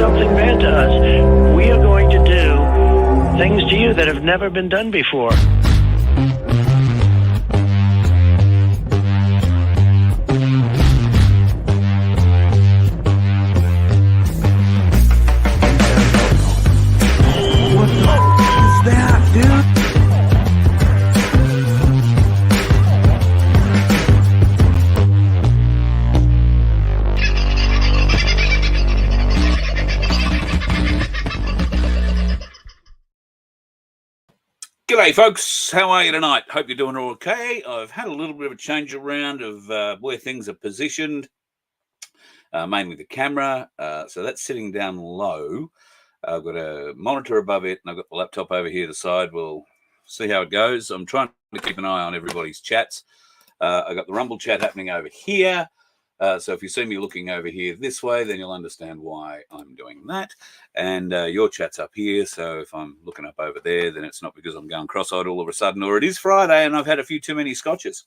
something bad to us, we are going to do things to you that have never been done before. G'day folks, how are you tonight? Hope you're doing all okay. I've had a little bit of a change around of where things are positioned, mainly the camera. So that's sitting down low. I've got a monitor above it and I've got the laptop over here to the side. We'll see how it goes. I'm trying to keep an eye on everybody's chats. I've got the Rumble chat happening over here. So if you see me looking over here this way, then you'll understand why I'm doing that. And your chat's up here. So if I'm looking up over there, then it's not because I'm going cross-eyed all of a sudden, or it is Friday and I've had a few too many scotches.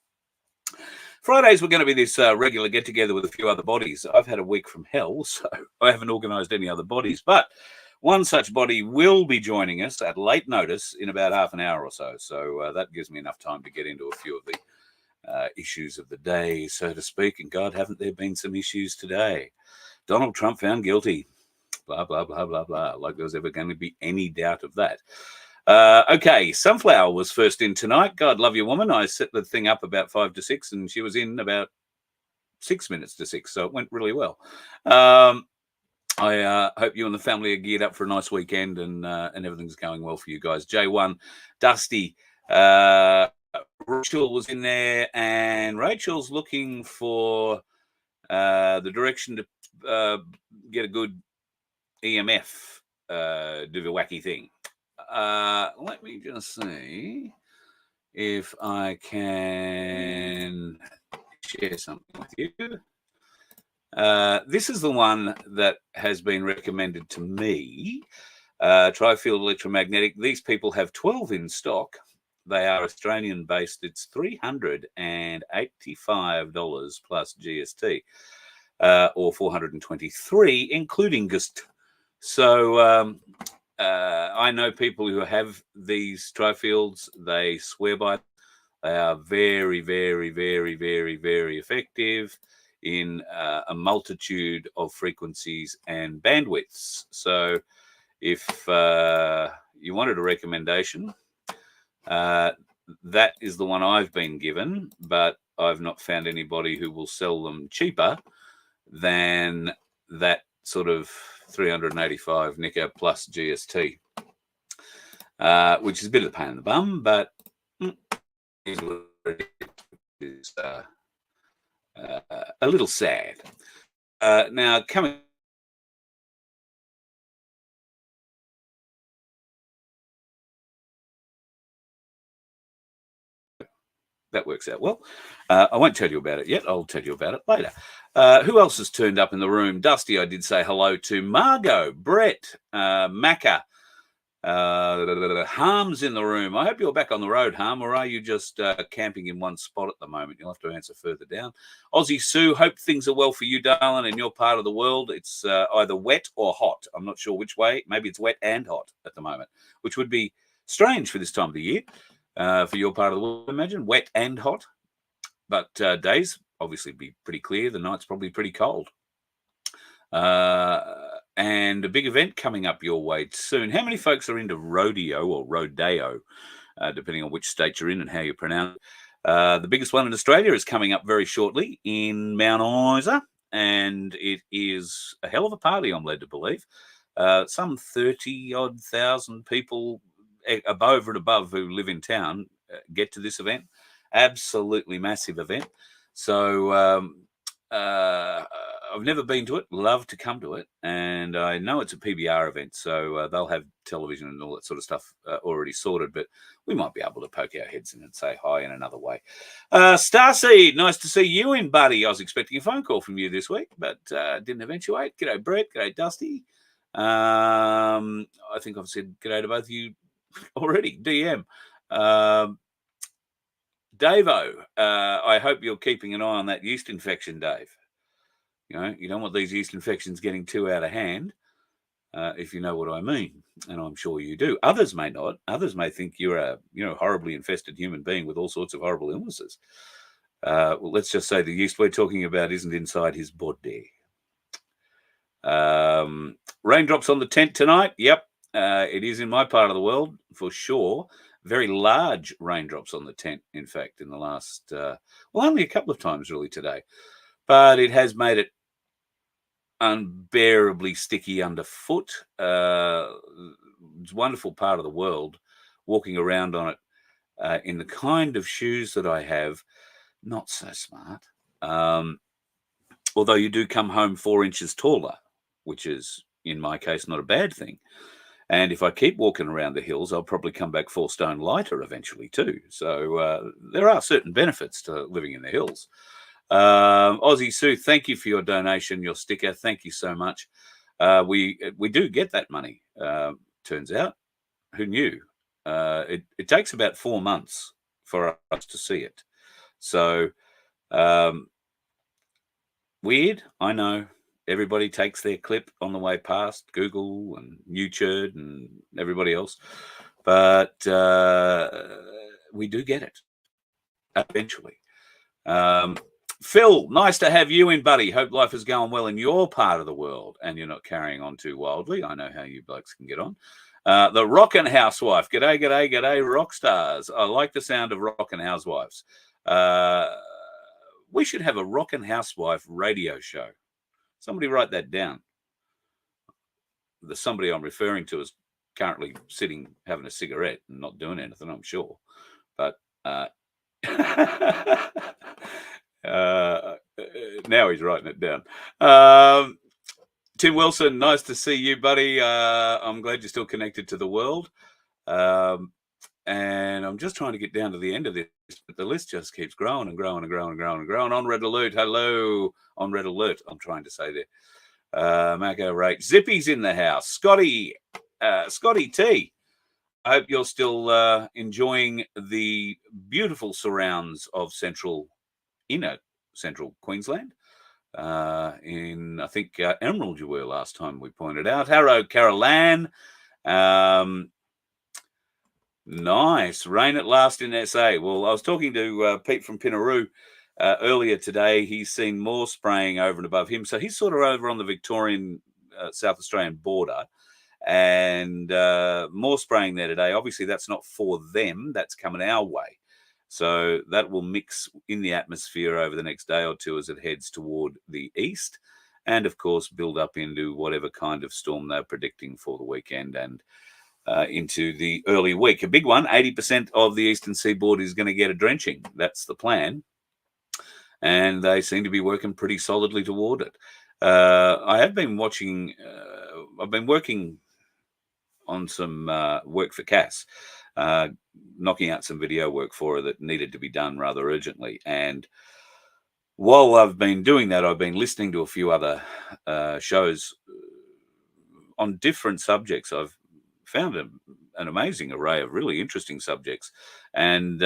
Fridays were going to be this regular get-together with a few other bodies. I've had a week from hell, so I haven't organised any other bodies. But one such body will be joining us at late notice in about half an hour or so. So that gives me enough time to get into a few of the issues of the day, so to speak. And God, haven't there been some issues today? Donald Trump found guilty. Blah, blah, blah, blah, blah. Like there was ever going to be any doubt of that. Okay, Sunflower was first in tonight. God love you, woman. I set the thing up about 5 to 6 and she was in about 6 minutes to 6, so it went really well. I hope you and the family are geared up for a nice weekend and everything's going well for you guys. J1, Dusty, Rachel was in there, and Rachel's looking for the direction to get a good EMF, do the wacky thing. Let me just see if I can share something with you. This is the one that has been recommended to me, Trifield Electromagnetic. These people have 12 in stock. They are Australian based. It's $385 plus GST, or $423, including GST. So I know people who have these Trifields. They swear by them. They are very, very, very, very, very effective in a multitude of frequencies and bandwidths. So if you wanted a recommendation, that is the one I've been given, but I've not found anybody who will sell them cheaper than that sort of 385 Nika plus GST, which is a bit of a pain in the bum, but is a little sad. Now, coming that works out well. I won't tell you about it yet. I'll tell you about it later. Who else has turned up in the room? Dusty, I did say hello to. Margot, Brett, Macca, Harm's in the room. I hope you're back on the road, Harm, or are you just camping in one spot at the moment? You'll have to answer further down. Aussie Sue, hope things are well for you, darling, in your part of the world. It's either wet or hot. I'm not sure which way. Maybe it's wet and hot at the moment, which would be strange for this time of the year. For your part of the world, imagine wet and hot, but days obviously be pretty clear. The night's probably pretty cold. And a big event coming up your way soon. How many folks are into rodeo or rodeo, depending on which state you're in and how you pronounce it? The biggest one in Australia is coming up very shortly in Mount Isa, and it is a hell of a party, I'm led to believe. Some 30-odd thousand people above and above who live in town get to this event. Absolutely massive event. So I've never been to it, love to come to it, and I know it's a PBR event, so they'll have television and all that sort of stuff already sorted, but we might be able to poke our heads in and say hi in another way. Starseed, nice to see you in, buddy. I was expecting a phone call from you this week, but didn't eventuate. G'day, Brett. G'day, Dusty. I think I've said g'day to both of you already. DM. Davo, I hope you're keeping an eye on that yeast infection, Dave. You know, you don't want these yeast infections getting too out of hand. if you know what I mean, and I'm sure you do. Others may not. Others may think you're a horribly infested human being with all sorts of horrible illnesses. Well, let's just say the yeast we're talking about isn't inside his body. Raindrops on the tent tonight. Yep, it is in my part of the world for sure. Very large raindrops on the tent, in fact, in the last, only a couple of times really today. But it has made it unbearably sticky underfoot. It's a wonderful part of the world, walking around on it in the kind of shoes that I have. Not so smart. Although you do come home 4 inches taller, which is, in my case, not a bad thing. And if I keep walking around the hills, I'll probably come back 4 stone lighter eventually too. So there are certain benefits to living in the hills. Aussie Sue, thank you for your donation, your sticker. Thank you so much. We do get that money, turns out. Who knew? It takes about 4 months for us to see it. So weird, I know. Everybody takes their clip on the way past, Google and YouTube and everybody else. But we do get it eventually. Phil, nice to have you in, buddy. Hope life is going well in your part of the world and you're not carrying on too wildly. I know how you blokes can get on. The Rockin' Housewife. G'day, g'day, g'day, rock stars. I like the sound of Rockin' Housewives. We should have a Rockin' Housewife radio show. Somebody write that down. The somebody I'm referring to is currently sitting having a cigarette and not doing anything, I'm sure. But now he's writing it down. Tim Wilson, nice to see you, buddy. I'm glad you're still connected to the world. And I'm just trying to get down to the end of this, but the list just keeps growing and growing and growing and growing and growing. On Red Alert, hello. On Red Alert, I'm trying to say there. Marco Rate. Zippy's in the house. Scotty T. I hope you're still enjoying the beautiful surrounds of inner central Queensland. In, I think, Emerald you were last time we pointed out. Hello, Caroline. Nice. Rain at last in SA. Well, I was talking to Pete from Pinaroo earlier today. He's seen more spraying over and above him. So he's sort of over on the Victorian, South Australian border, and more spraying there today. Obviously, that's not for them. That's coming our way. So that will mix in the atmosphere over the next day or two as it heads toward the east, and of course build up into whatever kind of storm they're predicting for the weekend and into the early week. A big one, 80% of the eastern seaboard is going to get a drenching. That's the plan. And they seem to be working pretty solidly toward it. I have been watching, I've been working on some work for Cass, knocking out some video work for her that needed to be done rather urgently. And while I've been doing that, I've been listening to a few other shows on different subjects. I've found an amazing array of really interesting subjects. And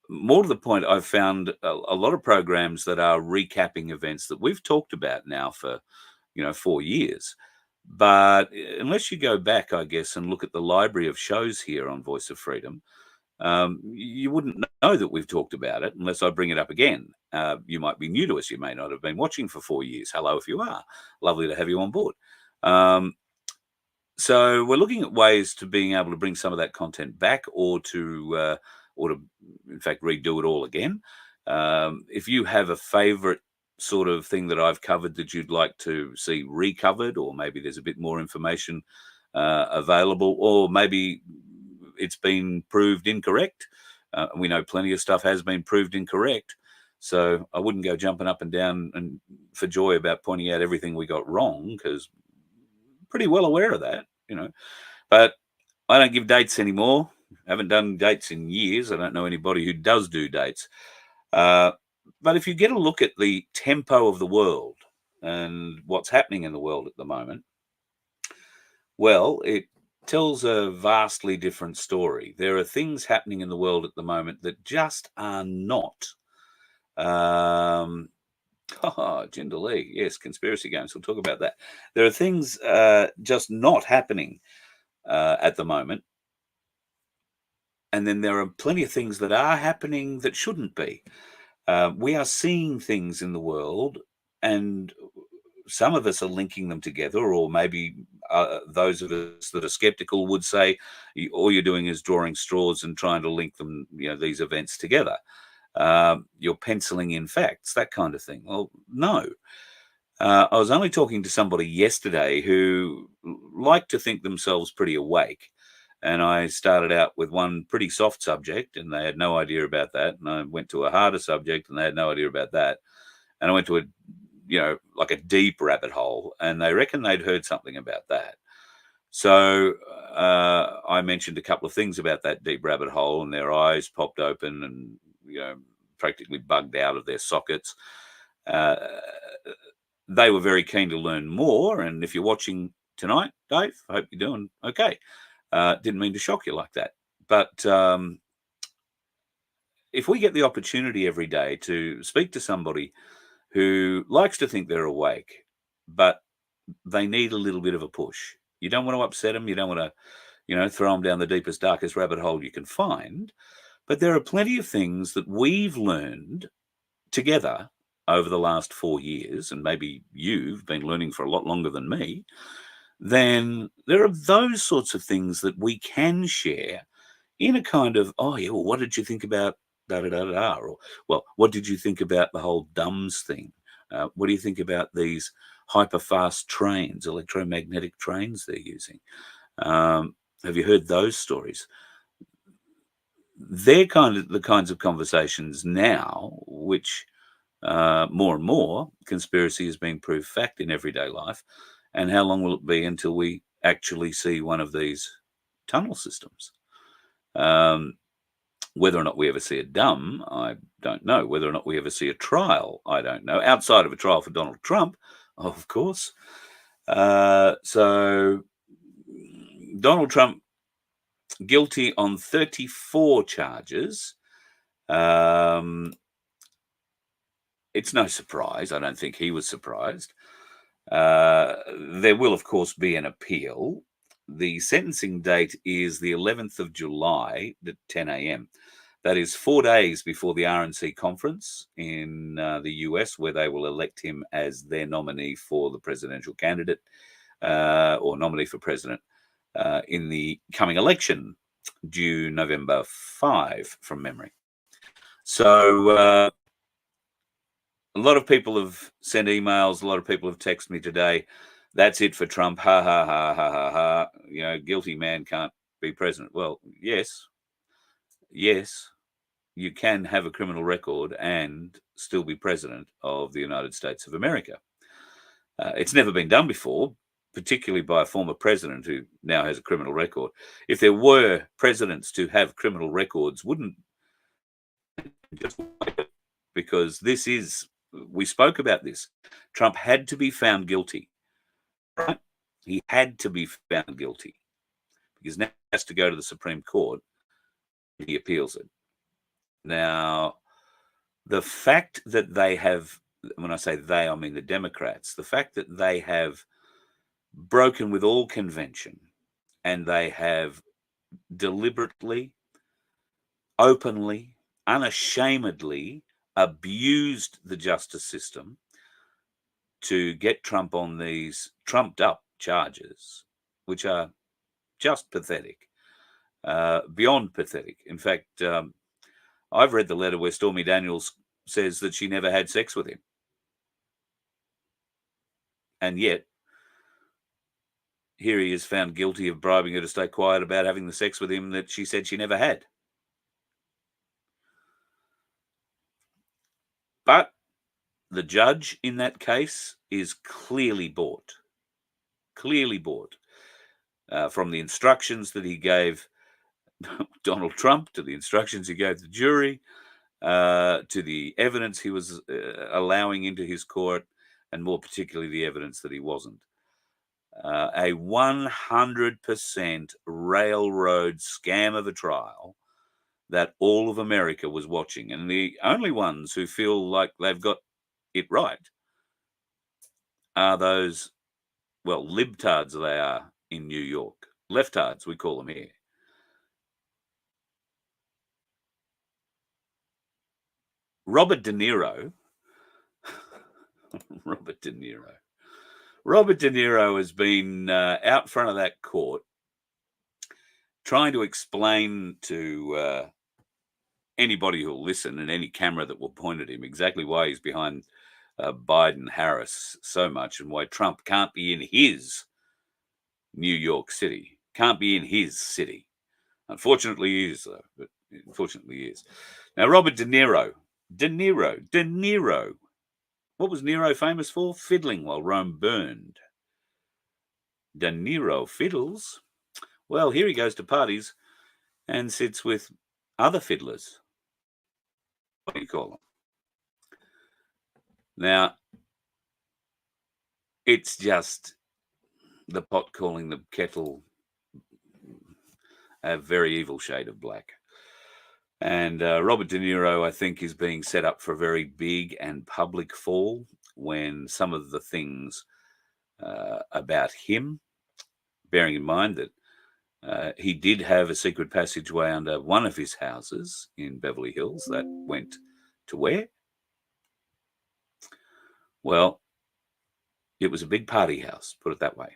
more to the point, I've found a lot of programs that are recapping events that we've talked about now for, 4 years. But unless you go back, I guess, and look at the library of shows here on Voice of Freedom, you wouldn't know that we've talked about it unless I bring it up again. You might be new to us. You may not have been watching for 4 years. Hello, if you are. Lovely to have you on board. So we're looking at ways to being able to bring some of that content back or to in fact, redo it all again. If you have a favorite sort of thing that I've covered that you'd like to see recovered, or maybe there's a bit more information available, or maybe it's been proved incorrect. We know plenty of stuff has been proved incorrect. So I wouldn't go jumping up and down and for joy about pointing out everything we got wrong, because pretty well aware of that, But I don't give dates anymore. I haven't done dates in years. I don't know anybody who does do dates. But if you get a look at the tempo of the world and what's happening in the world at the moment, well, it tells a vastly different story. There are things happening in the world at the moment that just are not Oh, Jinder Lee. Yes, conspiracy games. We'll talk about that. There are things just not happening at the moment. And then there are plenty of things that are happening that shouldn't be. We are seeing things in the world, and some of us are linking them together, or maybe those of us that are skeptical would say all you're doing is drawing straws and trying to link them, these events together. You're penciling in facts, that kind of thing. Well, no. I was only talking to somebody yesterday who liked to think themselves pretty awake. And I started out with one pretty soft subject, and they had no idea about that. And I went to a harder subject, and they had no idea about that. And I went to like a deep rabbit hole, and they reckon they'd heard something about that. So I mentioned a couple of things about that deep rabbit hole, and their eyes popped open and, practically bugged out of their sockets. They were very keen to learn more. And if you're watching tonight, Dave, I hope you're doing okay. Didn't mean to shock you like that. But if we get the opportunity every day to speak to somebody who likes to think they're awake, but they need a little bit of a push. You don't want to upset them. You don't want to, throw them down the deepest, darkest rabbit hole you can find. But there are plenty of things that we've learned together over the last 4 years, and maybe you've been learning for a lot longer than me, then there are those sorts of things that we can share in a kind of, oh, yeah, well, what did you think about da-da-da-da? Or, well, what did you think about the whole DUMS thing? What do you think about these hyper-fast trains, electromagnetic trains they're using? Have you heard those stories? They're the kinds of conversations now which more and more conspiracy is being proved fact in everyday life. And how long will it be until we actually see one of these tunnel systems? Whether or not we ever see a dumb, I don't know. Whether or not we ever see a trial, I don't know. Outside of a trial for Donald Trump, of course. So Donald Trump guilty on 34 charges. It's no surprise. I don't think he was surprised. There will, of course, be an appeal. The sentencing date is the 11th of July at 10 a.m. That is 4 days before the RNC conference in the US, where they will elect him as their nominee for the presidential candidate or nominee for president in the coming election, due November 5 from memory. So a lot of people have sent emails. A lot of people have texted me today. That's it for Trump. Ha, ha, ha, ha, ha, ha. Guilty man can't be president. Well, yes, you can have a criminal record and still be president of the United States of America. It's never been done before, particularly by a former president who now has a criminal record. If there were presidents to have criminal records, wouldn't just because we spoke about this. Trump had to be found guilty, right? He had to be found guilty because now he has to go to the Supreme Court. He appeals it. Now, the fact that they have, when I say they, I mean the Democrats, the fact that they have broken with all convention and they have deliberately, openly, unashamedly abused the justice system to get Trump on these trumped up charges, which are just pathetic, beyond pathetic. In fact, I've read the letter where Stormy Daniels says that she never had sex with him. And yet, here he is found guilty of bribing her to stay quiet about having the sex with him that she said she never had. But the judge in that case is clearly bought from the instructions that he gave Donald Trump, to the instructions he gave the jury, to the evidence he was allowing into his court, and more particularly the evidence that he wasn't. A 100% railroad scam of a trial that all of America was watching. And the only ones who feel like they've got it right are those, well, libtards they are in New York. Leftards, we call them here. Robert De Niro. Robert De Niro has been out front of that court trying to explain to anybody who'll listen and any camera that will point at him exactly why he's behind Biden Harris so much and why Trump can't be in his New York City, can't be in his city. Unfortunately, he is, though. But unfortunately, he is. Now, Robert De Niro. What was Nero famous for? Fiddling while Rome burned. De Niro fiddles. Well, here he goes to parties and sits with other fiddlers. What do you call them? Now, it's just the pot calling the kettle a very evil shade of black. And Robert De Niro, I think, is being set up for a very big and public fall when some of the things about him, bearing in mind that he did have a secret passageway under one of his houses in Beverly Hills that went to where? Well, it was a big party house, put it that way.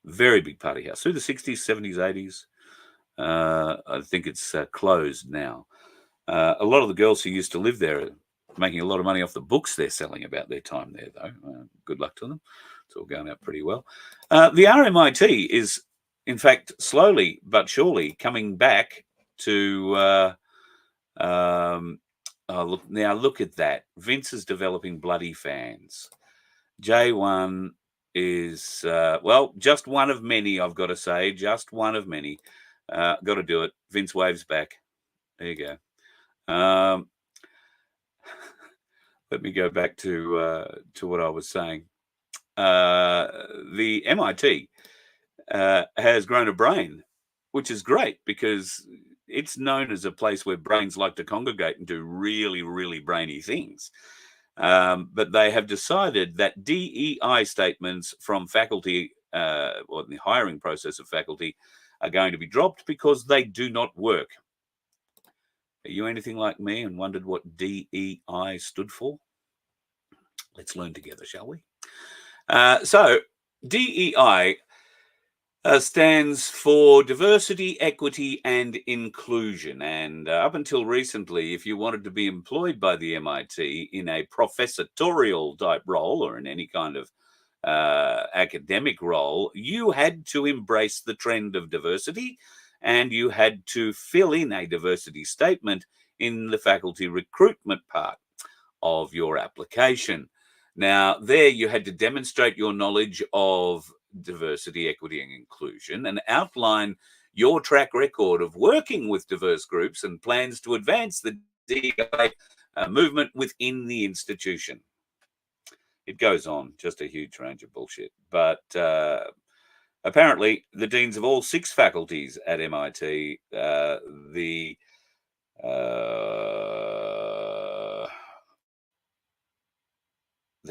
Very big party house through the 60s, 70s, 80s. I think it's closed now. A lot of the girls who used to live there are making a lot of money off the books they're selling about their time there, though. Good luck to them. It's all going out pretty well. The RMIT is, in fact, slowly but surely coming back to... look at that. Vince is developing bloody fans. J1 is, just one of many, I've got to say. Just one of many. Got to do it. Vince waves back. There you go. Let me go back to what I was saying. The MIT has grown a brain, which is great because it's known as a place where brains like to congregate and do really, really brainy things. But they have decided that DEI statements from faculty or the hiring process of faculty are going to be dropped because they do not work. Are you anything like me and wondered what DEI stood for? Let's learn together, shall we? So DEI stands for diversity, equity, and inclusion. And up until recently, if you wanted to be employed by the MIT in a professorial type role or in any kind of academic role, you had to embrace the trend of diversity and you had to fill in a diversity statement in the faculty recruitment part of your application. Now, there you had to demonstrate your knowledge of diversity, equity, and inclusion and outline your track record of working with diverse groups and plans to advance the DEI movement within the institution. It goes on, just a huge range of bullshit. But apparently, the deans of all 6 faculties at MIT, the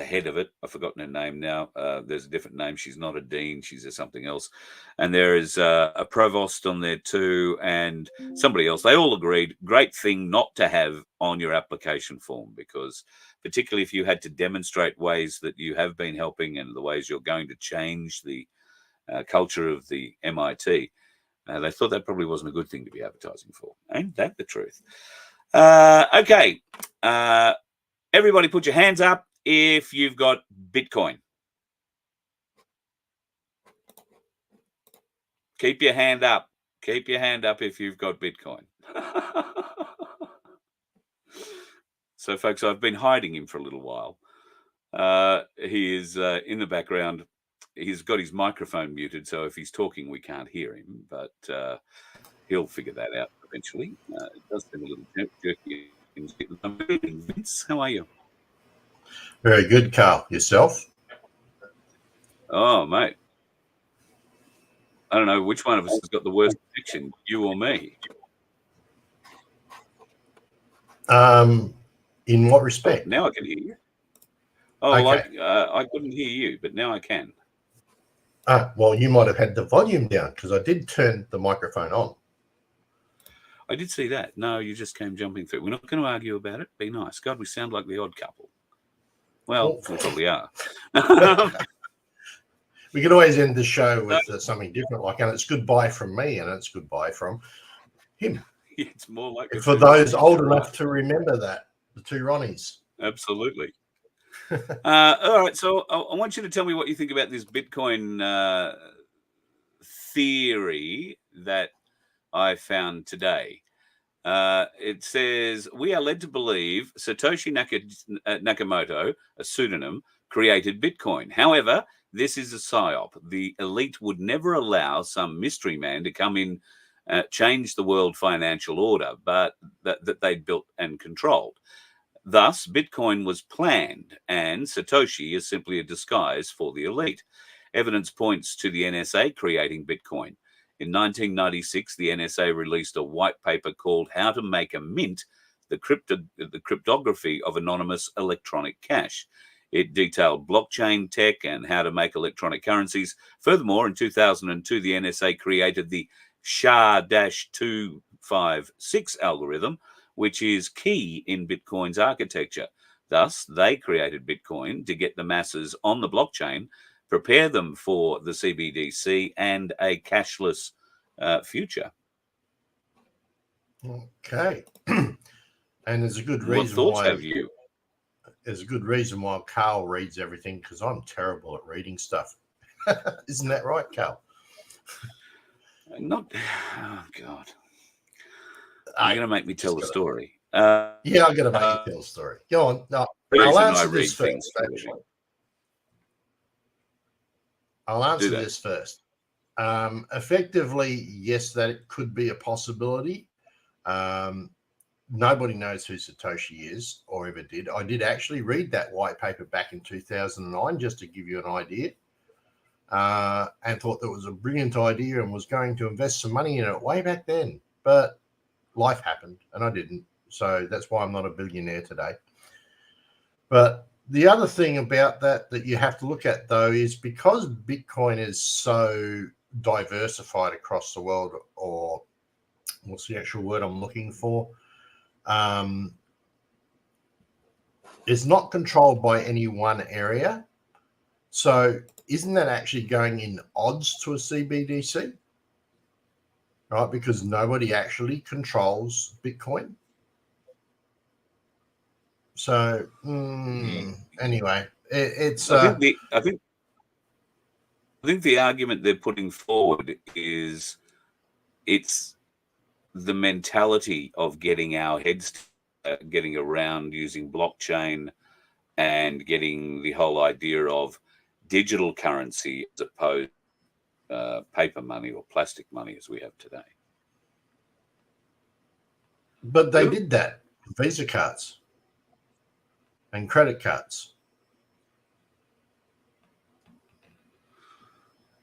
head of it, I've forgotten her name now. There's a different name. She's not a dean. She's something else. And there is a provost on there too, and somebody else. They all agreed, great thing not to have on your application form, because particularly if you had to demonstrate ways that you have been helping and the ways you're going to change the culture of the MIT, they thought that probably wasn't a good thing to be advertising for. Ain't that the truth? Okay. Everybody put your hands up if you've got Bitcoin. Keep your hand up. Keep your hand up if you've got Bitcoin. So, folks, I've been hiding him for a little while. He is in the background. He's got his microphone muted, so if he's talking, we can't hear him. But he'll figure that out eventually. It does seem a little jerky. Vince, how are you? Very good, Carl. Yourself? Oh, mate. I don't know which one of us has got the worst connection, you or me. In what respect? Now I can hear you. Oh, Okay. I couldn't hear you, but now I can. Well, you might have had the volume down because I did turn the microphone on. I did see that. No, you just came jumping through. We're not going to argue about it. Be nice. God, we sound like the odd couple. Well, we probably are. We could always end the show with something different, like, and it's goodbye from me, and it's goodbye from him. It's more like for those old enough to remember that, the two Ronnies. Absolutely. All right, so I want you to tell me what you think about this Bitcoin theory that I found today. It says, we are led to believe Satoshi Nakamoto, a pseudonym, created Bitcoin. However, this is a psyop. The elite would never allow some mystery man to come in, change the world financial order, but that they'd built and controlled. Thus, Bitcoin was planned, and Satoshi is simply a disguise for the elite. Evidence points to the NSA creating Bitcoin. In 1996, the NSA released a white paper called How to Make a Mint, the cryptography of anonymous electronic cash. It detailed blockchain tech and how to make electronic currencies. Furthermore, in 2002, the NSA created the SHA-256 algorithm, which is key in Bitcoin's architecture. Thus, they created Bitcoin to get the masses on the blockchain, prepare them for the CBDC and a cashless future. Okay. And there's a good reason what thoughts why. Have you? There's a good reason why Carl reads everything, because I'm terrible at reading stuff. Isn't that right, Carl? Not. Oh God. You're going to make me tell the story. Yeah, I'm going to make you tell the story. Go on. No, I'll answer this first, actually. I'll answer this first. Effectively, yes, that it could be a possibility. Nobody knows who Satoshi is or ever did. I did actually read that white paper back in 2009, just to give you an idea, and thought that was a brilliant idea and was going to invest some money in it way back then. But life happened and I didn't. So that's why I'm not a billionaire today. But the other thing about that you have to look at, though, is because Bitcoin is so diversified across the world, or what's the actual word I'm looking for? It's not controlled by any one area. So isn't that actually going in odds to a CBDC? Right? Because nobody actually controls Bitcoin. So anyway, it's. I think the argument they're putting forward is it's the mentality of getting our heads, getting around using blockchain and getting the whole idea of digital currency as opposed to paper money or plastic money as we have today. But they did that. Visa cards and credit cards.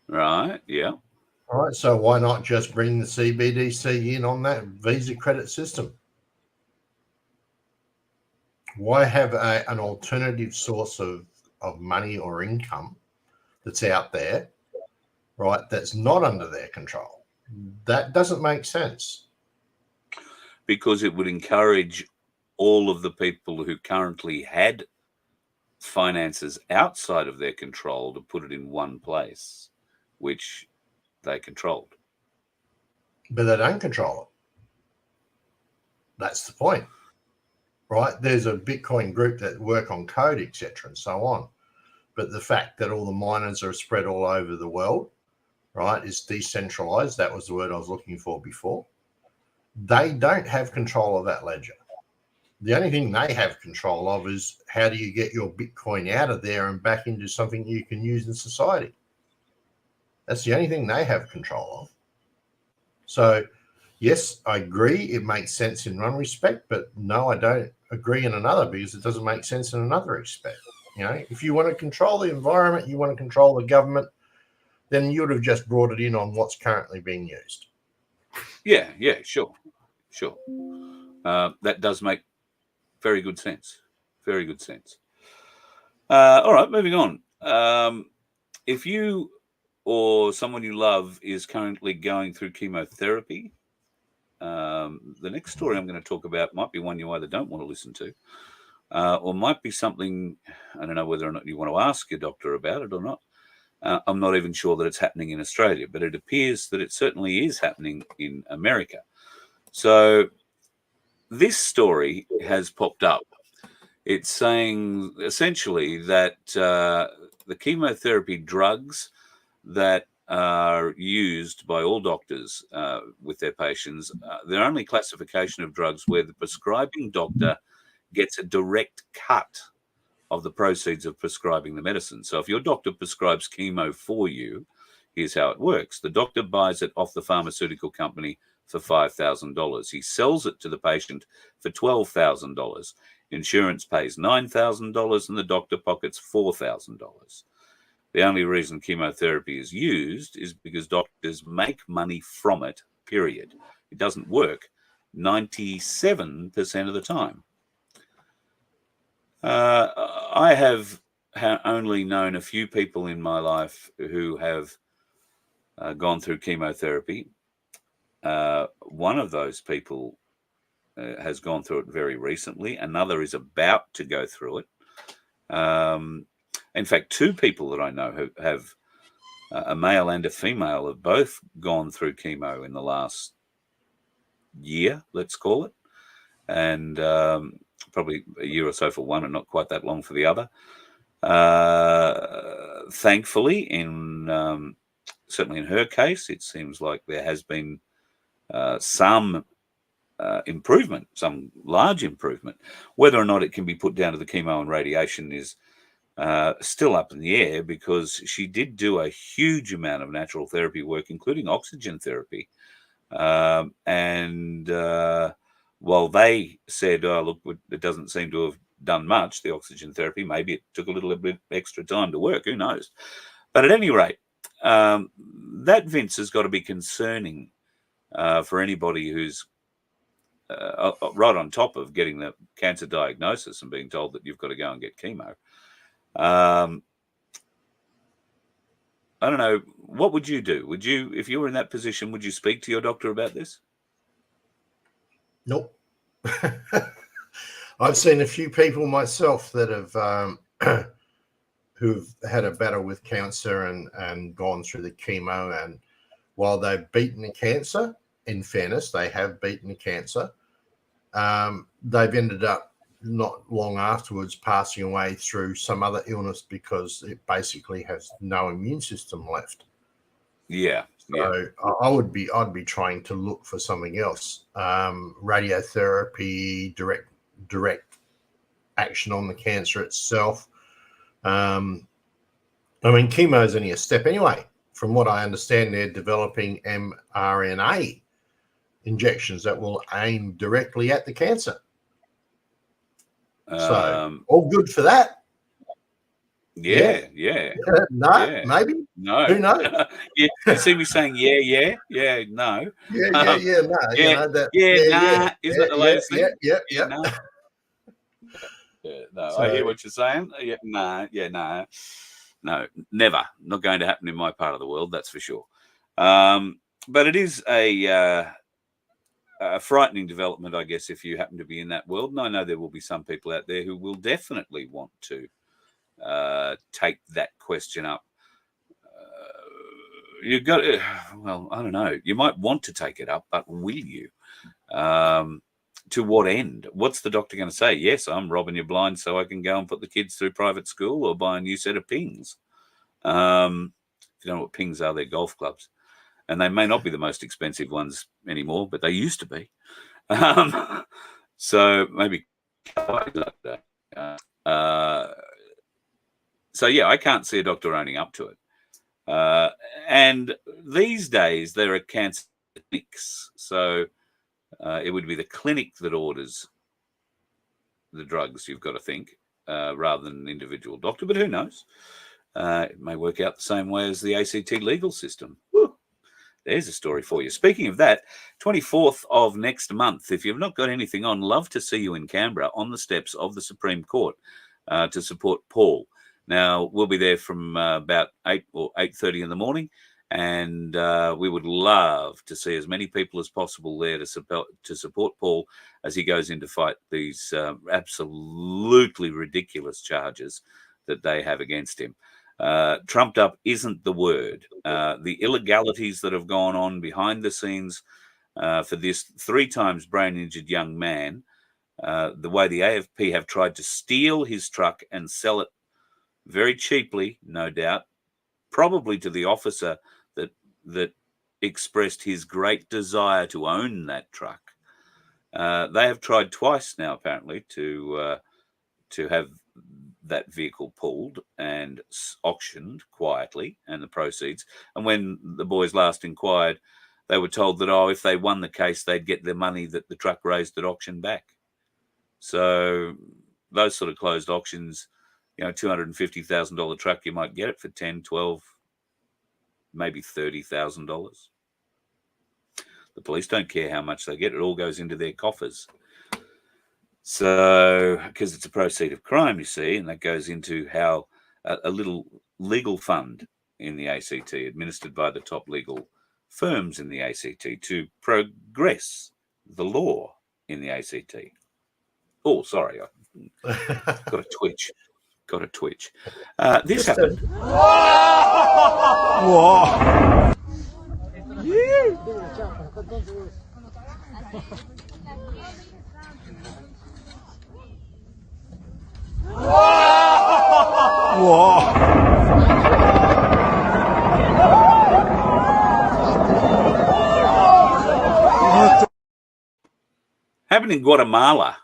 Right, yeah. All right, so why not just bring the CBDC in on that Visa credit system? Why have an alternative source of money or income that's out there, right, that's not under their control? That doesn't make sense. Because it would encourage all of the people who currently had finances outside of their control to put it in one place, which they controlled. But they don't control it. That's the point, right? There's a Bitcoin group that work on code, etc., and so on. But the fact that all the miners are spread all over the world, right, is decentralized. That was the word I was looking for before. They don't have control of that ledger. The only thing they have control of is how do you get your Bitcoin out of there and back into something you can use in society. That's the only thing they have control of. So, yes, I agree it makes sense in one respect, but no, I don't agree in another, because it doesn't make sense in another respect. You know, if you want to control the environment, you want to control the government, then you would have just brought it in on what's currently being used. Yeah, sure. That does make very good sense. Very good sense. All right, moving on. If you or someone you love is currently going through chemotherapy, the next story I'm going to talk about might be one you either don't want to listen to, or might be something, I don't know whether or not you want to ask your doctor about it or not. I'm not even sure that it's happening in Australia, but it appears that it certainly is happening in America. So this story has popped up. It's saying essentially that the chemotherapy drugs that are used by all doctors with their patients, they're only classification of drugs where the prescribing doctor gets a direct cut of the proceeds of prescribing the medicine. So if your doctor prescribes chemo for you, here's how it works. The doctor buys it off the pharmaceutical company for $5,000. He sells it to the patient for $12,000. Insurance pays $9,000 and the doctor pockets $4,000. The only reason chemotherapy is used is because doctors make money from it, period. It doesn't work 97% of the time. I have only known a few people in my life who have gone through chemotherapy. One of those people has gone through it very recently. Another is about to go through it. In fact, two people that I know have a male and a female have both gone through chemo in the last year, let's call it. And probably a year or so for one and not quite that long for the other. Thankfully, certainly in her case, it seems like there has been some improvement, some large improvement. Whether or not it can be put down to the chemo and radiation is still up in the air, because she did do a huge amount of natural therapy work, including oxygen therapy. While they said, oh, look, it doesn't seem to have done much, the oxygen therapy, maybe it took a little bit extra time to work, who knows? But at any rate, that, Vince, has got to be concerning for anybody who's right on top of getting the cancer diagnosis and being told that you've got to go and get chemo. I don't know, what would you do? Would you, if you were in that position, would you speak to your doctor about this? Nope. I've seen a few people myself that have who've had a battle with cancer and gone through the chemo, and while they've beaten the cancer, in fairness, they have beaten the cancer, they've ended up not long afterwards passing away through some other illness because it basically has no immune system left. Yeah. So I'd be trying to look for something else. Radiotherapy, direct action on the cancer itself. I mean, chemo is only a step anyway. From what I understand, they're developing mRNA injections that will aim directly at the cancer. So all good for that. Yeah. No, yeah. maybe. No. Who knows? You see me saying no. Yeah. No. Yeah. Isn't that the latest thing? Yeah. No. No, So, I hear what you're saying. No, never. Not going to happen in my part of the world, that's for sure. But it is a frightening development, I guess, if you happen to be in that world. And I know there will be some people out there who will definitely want to take that question up. You've got to, well, I don't know. You might want to take it up, but will you? To what end? What's the doctor going to say? Yes, I'm robbing you blind so I can go and put the kids through private school or buy a new set of pings. If you don't know what pings are, they're golf clubs. And they may not be the most expensive ones anymore, but they used to be. So maybe like that. So, yeah, I can't see a doctor owning up to it. And these days, there are cancer clinics. So it would be the clinic that orders the drugs, you've got to think, rather than an individual doctor. But who knows? It may work out the same way as the ACT legal system. Woo. There's a story for you. Speaking of that, 24th of next month, if you've not got anything on, love to see you in Canberra on the steps of the Supreme Court to support Paul. Now, we'll be there from about 8 or 8:30 in the morning, and we would love to see as many people as possible there to support Paul as he goes in to fight these absolutely ridiculous charges that they have against him. Trumped up isn't the word. The illegalities that have gone on behind the scenes for this 3 times brain-injured young man, the way the AFP have tried to steal his truck and sell it very cheaply, no doubt, probably to the officer that expressed his great desire to own that truck. They have tried twice now, apparently, to have that vehicle pulled and auctioned quietly, and the proceeds. And when the boys last inquired, they were told that, if they won the case, they'd get their money that the truck raised at auction back. So those sort of closed auctions, $250,000 truck, you might get it for $10,000, $12,000, maybe $30,000. The police don't care how much they get. It all goes into their coffers. So, because it's a proceed of crime, you see, and that goes into how a little legal fund in the ACT, administered by the top legal firms in the ACT, to progress the law in the ACT. Oh, sorry, I got a twitch. This happened. Happened in Guatemala.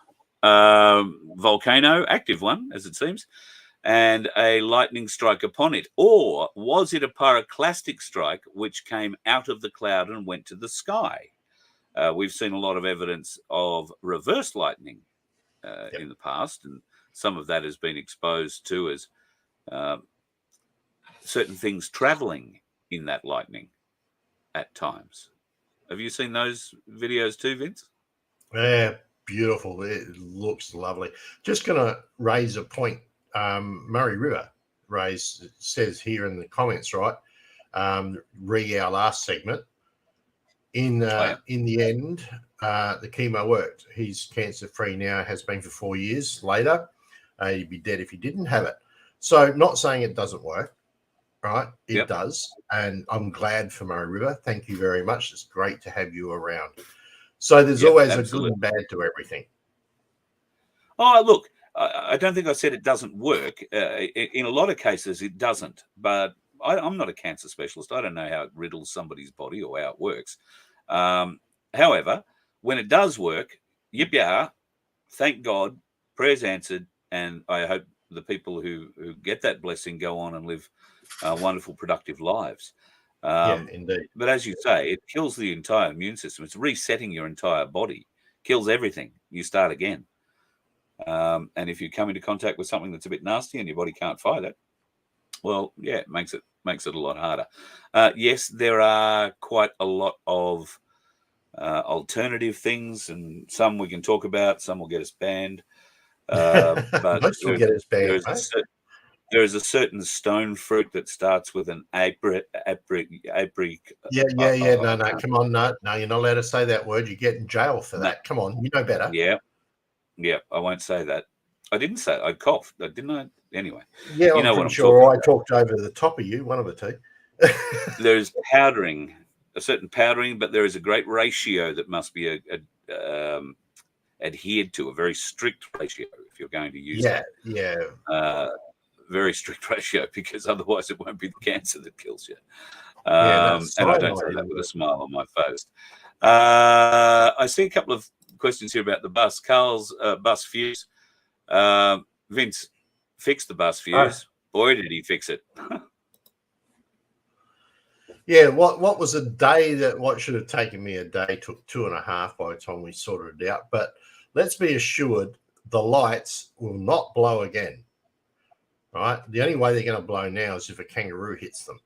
Volcano, active one, as it seems, and a lightning strike upon it. Or was it a pyroclastic strike which came out of the cloud and went to the sky? We've seen a lot of evidence of reverse lightning in the past, and some of that has been exposed to as certain things traveling in that lightning at times. Have you seen those videos too, Vince? Yeah, beautiful. It looks lovely. Just going to raise a point. Murray River says here in the comments, right? Our last segment. In the end, the chemo worked. He's cancer-free now, has been for 4 years later. He'd be dead if he didn't have it. So not saying it doesn't work, right? It does. And I'm glad for Murray River. Thank you very much. It's great to have you around. So there's always a good and bad to everything. Oh, look, I don't think I said it doesn't work. In a lot of cases, it doesn't. But I'm not a cancer specialist. I don't know how it riddles somebody's body or how it works. However, when it does work, yip-yah, thank God, prayers answered, and I hope the people who get that blessing go on and live wonderful, productive lives. Indeed. But as you say, it kills the entire immune system. It's resetting your entire body, kills everything. You start again. And if you come into contact with something that's a bit nasty and your body can't fight it, well, yeah, it makes it a lot harder. Yes, there are quite a lot of alternative things, and some we can talk about, some will get us banned. But most will get us banned. There is a certain stone fruit that starts with an apri. No, come on, no, you're not allowed to say that word. You get in jail for that. Come on, you know better. Yeah, I won't say that. I didn't say it. I coughed, didn't I? Anyway. Yeah, I'm pretty sure I talked over the top of you, one of the two. There's powdering, a certain powdering, but there is a great ratio that must be adhered to, a very strict ratio if you're going to use that. Very strict ratio, because otherwise it won't be the cancer that kills you. And I don't say that with a smile on my face. I see a couple of questions here about the bus. Carl's bus fuse. Vince fixed the bus fuse. Boy, did he fix it. Yeah, what was a day that what should have taken me a day took 2.5 by the time we sorted it out. But let's be assured the lights will not blow again. Right? The only way they're going to blow now is if a kangaroo hits them,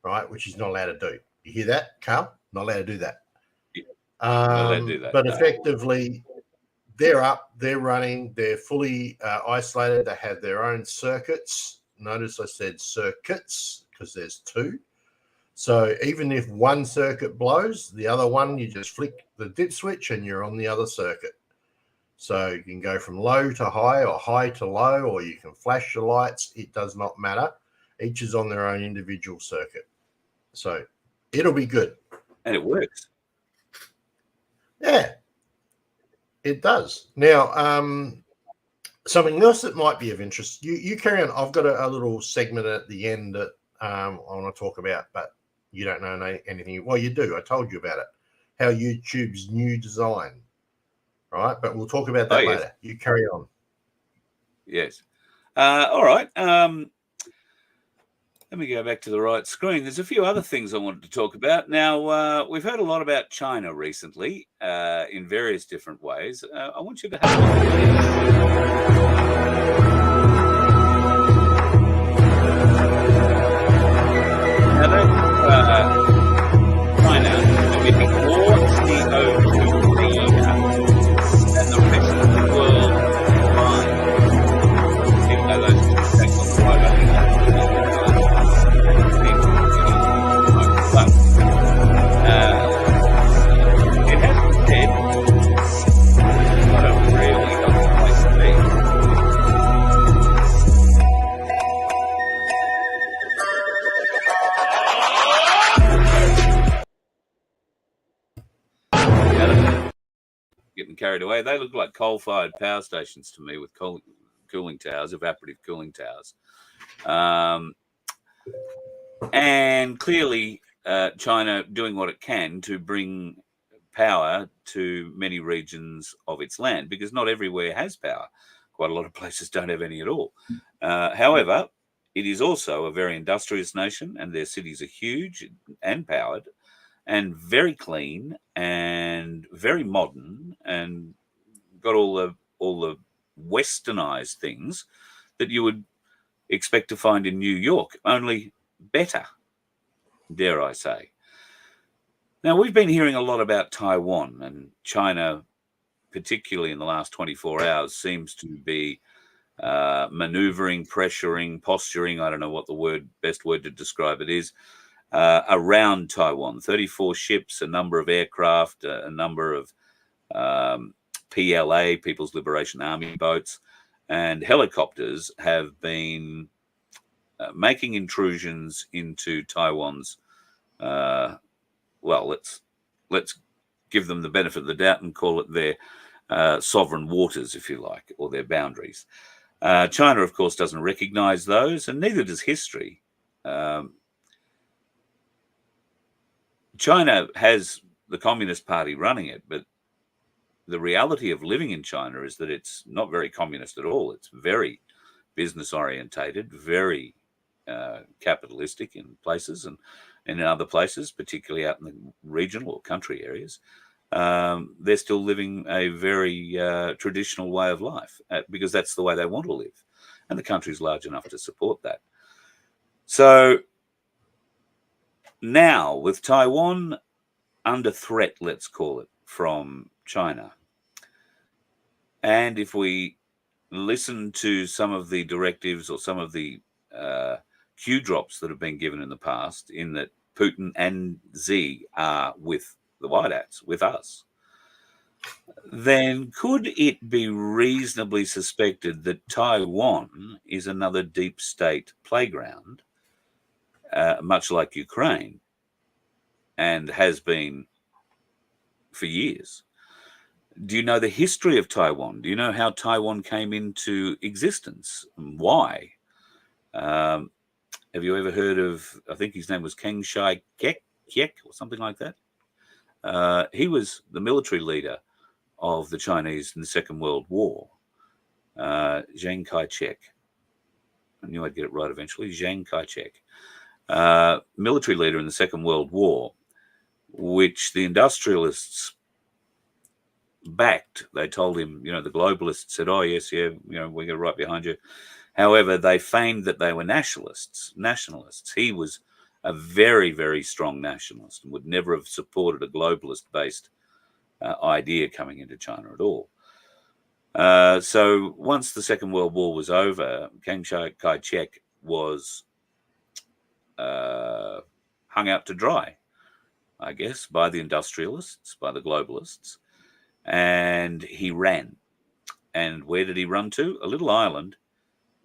right? Which he's not allowed to do. You hear that, Carl? Not allowed to do that. Not allowed to do that. But effectively, they're up, they're running, they're fully isolated. They have their own circuits, Notice I said circuits because there's two. So even if one circuit blows, the other one, you just flick the dip switch and you're on the other circuit. So you can go from low to high or high to low, or you can flash your lights. It does not matter. Each is on their own individual circuit. So it'll be good. And it works. Yeah, it does. Now, something else that might be of interest, you carry on. I've got a little segment at the end that I want to talk about, but you don't know anything. Well, you do. I told you about it. How YouTube's new design, right? But we'll talk about that later. You carry on. Yes. All right. Let me go back to the right screen. There's a few other things I wanted to talk about. Now, we've heard a lot about China recently in various different ways. I want you to have a look at Now, China emitting more CO2 than the rest of the world combined. Even though those two effects on the private it has been said what a really lovely place to be. Getting carried away. They look like coal-fired power stations to me with cooling towers, evaporative cooling towers. And clearly China doing what it can to bring power to many regions of its land, because not everywhere has power. Quite a lot of places don't have any at all. However, it is also a very industrious nation, and their cities are huge and powered and very clean and very modern, and got all the westernized things that you would expect to find in New York, only better, dare I say. Now, we've been hearing a lot about Taiwan, and China, particularly in the last 24 hours, seems to be maneuvering, pressuring, posturing, I don't know what the best word to describe it is, around Taiwan. 34 ships, a number of aircraft, a number of PLA, People's Liberation Army boats, and helicopters have been making intrusions into Taiwan's, well, let's give them the benefit of the doubt and call it their sovereign waters, if you like, or their boundaries. China, of course, doesn't recognize those, and neither does history. China has the Communist Party running it, but the reality of living in China is that it's not very communist at all. It's very business orientated, very capitalistic in places, and in other places, particularly out in the regional or country areas, they're still living a very traditional way of life because that's the way they want to live. And the country's large enough to support that. So now, with Taiwan under threat, let's call it, from China, and if we listen to some of the directives or some of the cue drops that have been given in the past, in that Putin and Xi are with the White Hats, with us, then could it be reasonably suspected that Taiwan is another deep state playground, much like Ukraine, and has been for years? Do you know the history of Taiwan? Do you know how Taiwan came into existence and why? Have you ever heard of, I think his name was Chiang Kai-shek or something like that? He was the military leader of the Chinese in the Second World War. Chiang Kai-shek. I knew I'd get it right eventually. Chiang Kai-shek. Military leader in the Second World War, which the industrialists backed. They told him, the globalists said, oh, yes, yeah, we're going right behind you. However, they feigned that they were nationalists. He was a very, very strong nationalist and would never have supported a globalist-based idea coming into China at all. So once the Second World War was over, Chiang Kai-shek was hung out to dry, I guess, by the industrialists, by the globalists, and he ran. And where did he run to? A little island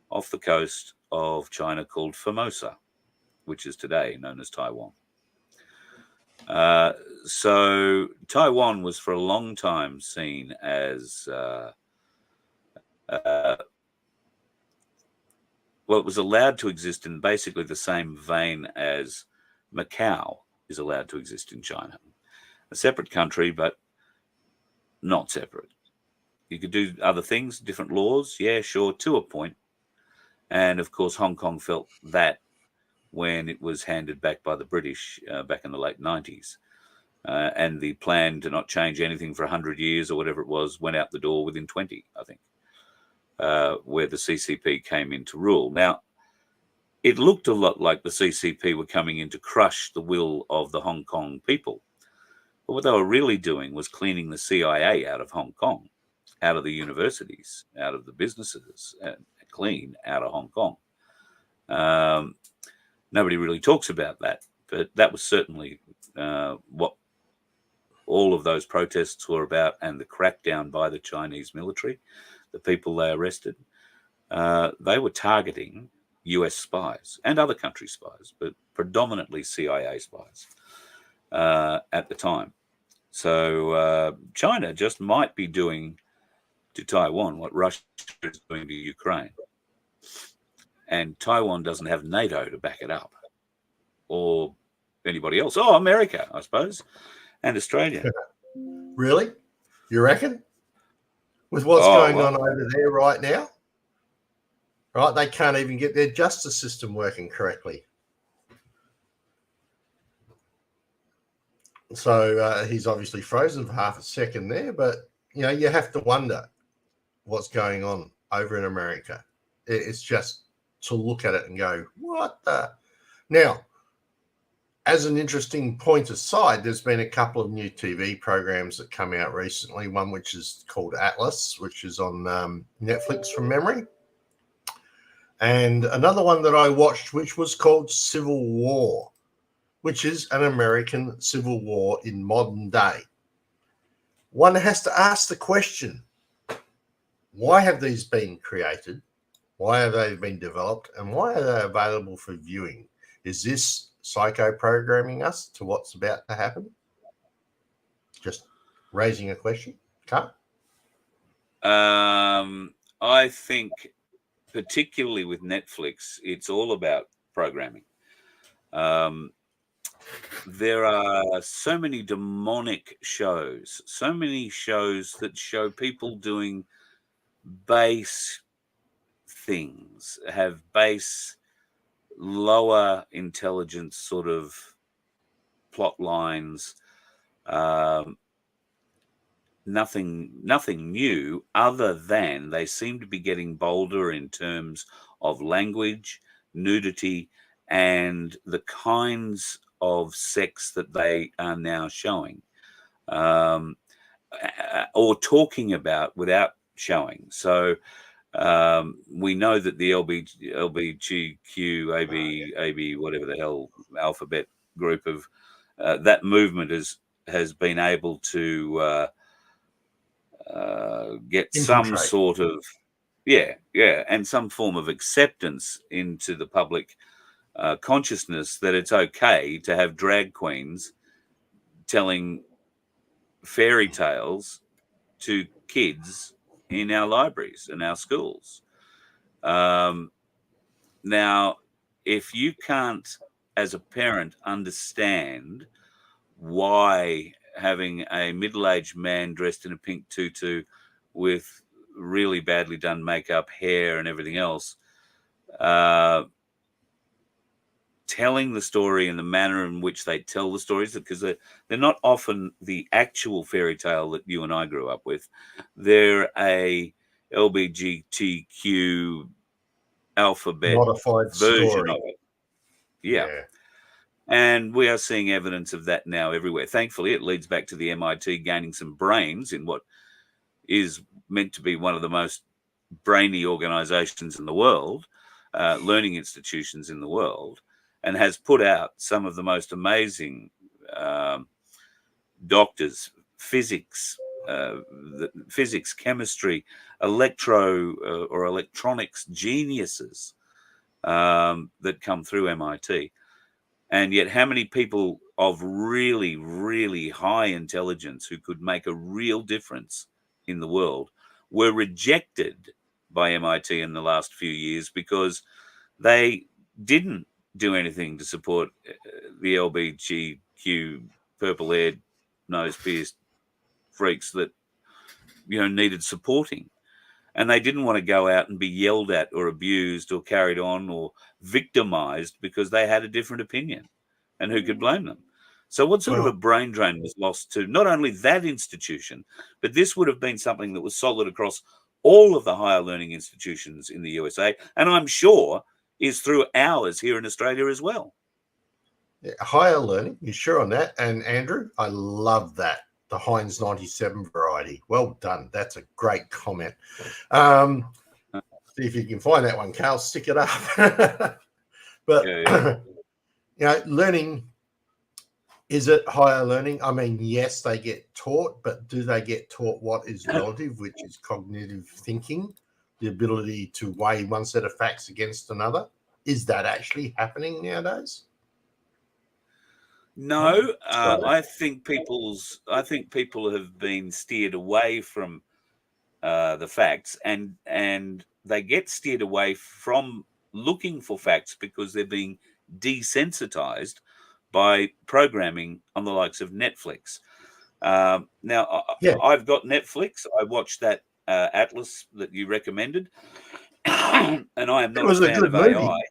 off the coast of China called Formosa, which is today known as Taiwan. So Taiwan was for a long time seen as, it was allowed to exist in basically the same vein as Macau is allowed to exist in China. A separate country, but not separate. You could do other things, different laws, yeah, sure, to a point. And of course, Hong Kong felt that when it was handed back by the British back in the late 90s. And the plan to not change anything for 100 years or whatever it was went out the door within 20, I think, where the CCP came in to rule. Now, it looked a lot like the CCP were coming in to crush the will of the Hong Kong people. But what they were really doing was cleaning the CIA out of Hong Kong, out of the universities, out of the businesses, and clean out of Hong Kong. Nobody really talks about that, but that was certainly what all of those protests were about, and the crackdown by the Chinese military, the people they arrested. They were targeting US spies and other country spies, but predominantly CIA spies at the time. So China just might be doing to Taiwan what Russia is doing to Ukraine. And Taiwan doesn't have NATO to back it up, or anybody else. Oh, America, I suppose, and Australia. Really? You reckon? With what's going on over there right now? Right? They can't even get their justice system working correctly. So he's obviously frozen for half a second there, but, you know, you have to wonder what's going on over in America. It's just to look at it and go, what the? Now, as an interesting point aside, there's been a couple of new TV programs that come out recently. One which is called Atlas, which is on Netflix from memory. And another one that I watched, which was called Civil War, which is an American civil war in modern day. One has to ask the question, why have these been created? Why have they been developed? And why are they available for viewing? Is this psycho programming us to what's about to happen? Just raising a question. Carl? I think particularly with Netflix, it's all about programming. There are so many demonic shows, so many shows that show people doing base things, have base, lower intelligence sort of plot lines, nothing new, other than they seem to be getting bolder in terms of language, nudity, and the kinds of sex that they are now showing, or talking about without showing. So we know that the LBGQ, AB, whatever the hell, alphabet group of that movement has been able to get some sort of and some form of acceptance into the public consciousness that it's okay to have drag queens telling fairy tales to kids in our libraries and our schools. Now, if you can't, as a parent, understand why having a middle-aged man dressed in a pink tutu with really badly done makeup, hair, and everything else, telling the story in the manner in which they tell the stories, because they're not often the actual fairy tale that you and I grew up with. They're a LBGTQ alphabet modified version story of it. Yeah. And we are seeing evidence of that now everywhere. Thankfully, it leads back to the MIT gaining some brains in what is meant to be one of the most brainy organizations in the world. learning institutions in the world, and has put out some of the most amazing doctors, physics, chemistry, or electronics geniuses that come through MIT. And yet, how many people of really, really high intelligence who could make a real difference in the world were rejected by MIT in the last few years because they didn't do anything to support the LGBTQ purple-haired, nose-pierced freaks that needed supporting. And they didn't want to go out and be yelled at or abused or carried on or victimized because they had a different opinion. And who could blame them? So what sort of a brain drain was lost to not only that institution, but this would have been something that was solid across all of the higher learning institutions in the USA, and I'm sure is through ours here in Australia as well. Yeah, higher learning, you sure on that? And Andrew, I love that. The Heinz 97 variety. Well done. That's a great comment. See if you can find that one, Carl. Stick it up. But, learning, is it higher learning? I mean, yes, they get taught, but do they get taught what is relative, which is cognitive thinking, the ability to weigh one set of facts against another? Is that actually happening nowadays? No, I think people have been steered away from the facts, and they get steered away from looking for facts because they're being desensitized by programming on the likes of Netflix. Now, I've got Netflix. I watched that Atlas that you recommended, and I am not a fan of AI.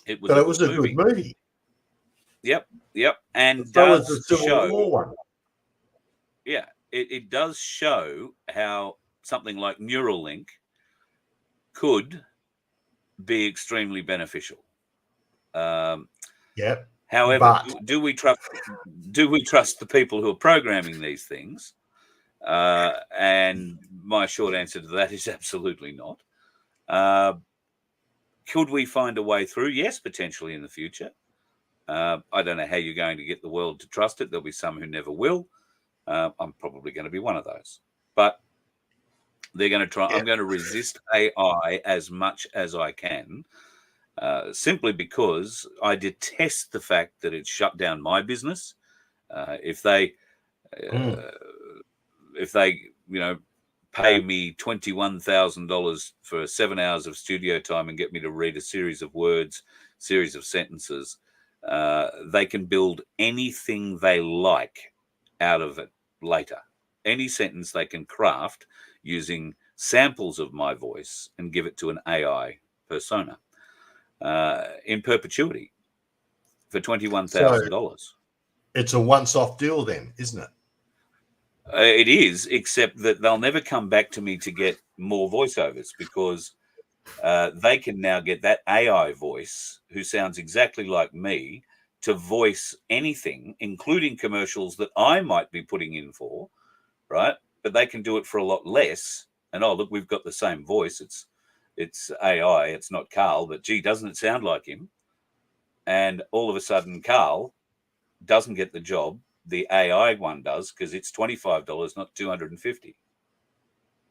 It was a good movie. Yep, and does show. Yeah, it does show how something like Neuralink could be extremely beneficial. However, do we trust the people who are programming these things? And my short answer to that is absolutely not. Could we find a way through? Yes, potentially in the future. I don't know how you're going to get the world to trust it. There'll be some who never will. I'm probably going to be one of those. But they're going to try. I'm going to resist AI as much as I can, simply because I detest the fact that it shut down my business. If they pay me $21,000 for 7 hours of studio time and get me to read a series of words, series of sentences, they can build anything they like out of it later. Any sentence they can craft using samples of my voice and give it to an AI persona in perpetuity for $21,000. So it's a once-off deal then, isn't it? It is, except that they'll never come back to me to get more voiceovers because they can now get that AI voice who sounds exactly like me to voice anything, including commercials that I might be putting in for, right? But they can do it for a lot less. And oh, look, we've got the same voice. It's AI. It's not Carl, but gee, doesn't it sound like him? And all of a sudden, Carl doesn't get the job. The AI one does because it's $25, not $250.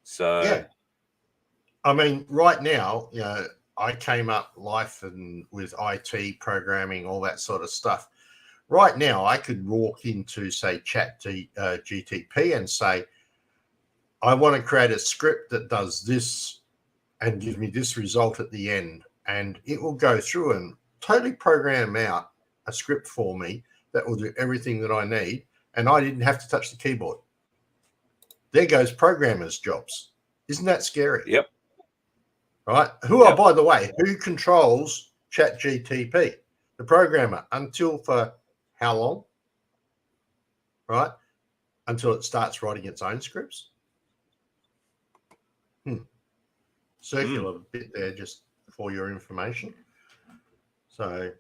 So, yeah. I mean, right now, I came up life and with IT programming, all that sort of stuff. Right now, I could walk into, say, GTP and say, I want to create a script that does this and give me this result at the end. And it will go through and totally program out a script for me that will do everything that I need. And I didn't have to touch the keyboard. There goes programmers' jobs. Isn't that scary? Yep. Right. By the way, who controls ChatGTP? The programmer. Until for how long? Right. Until it starts writing its own scripts. Circular bit there just for your information. So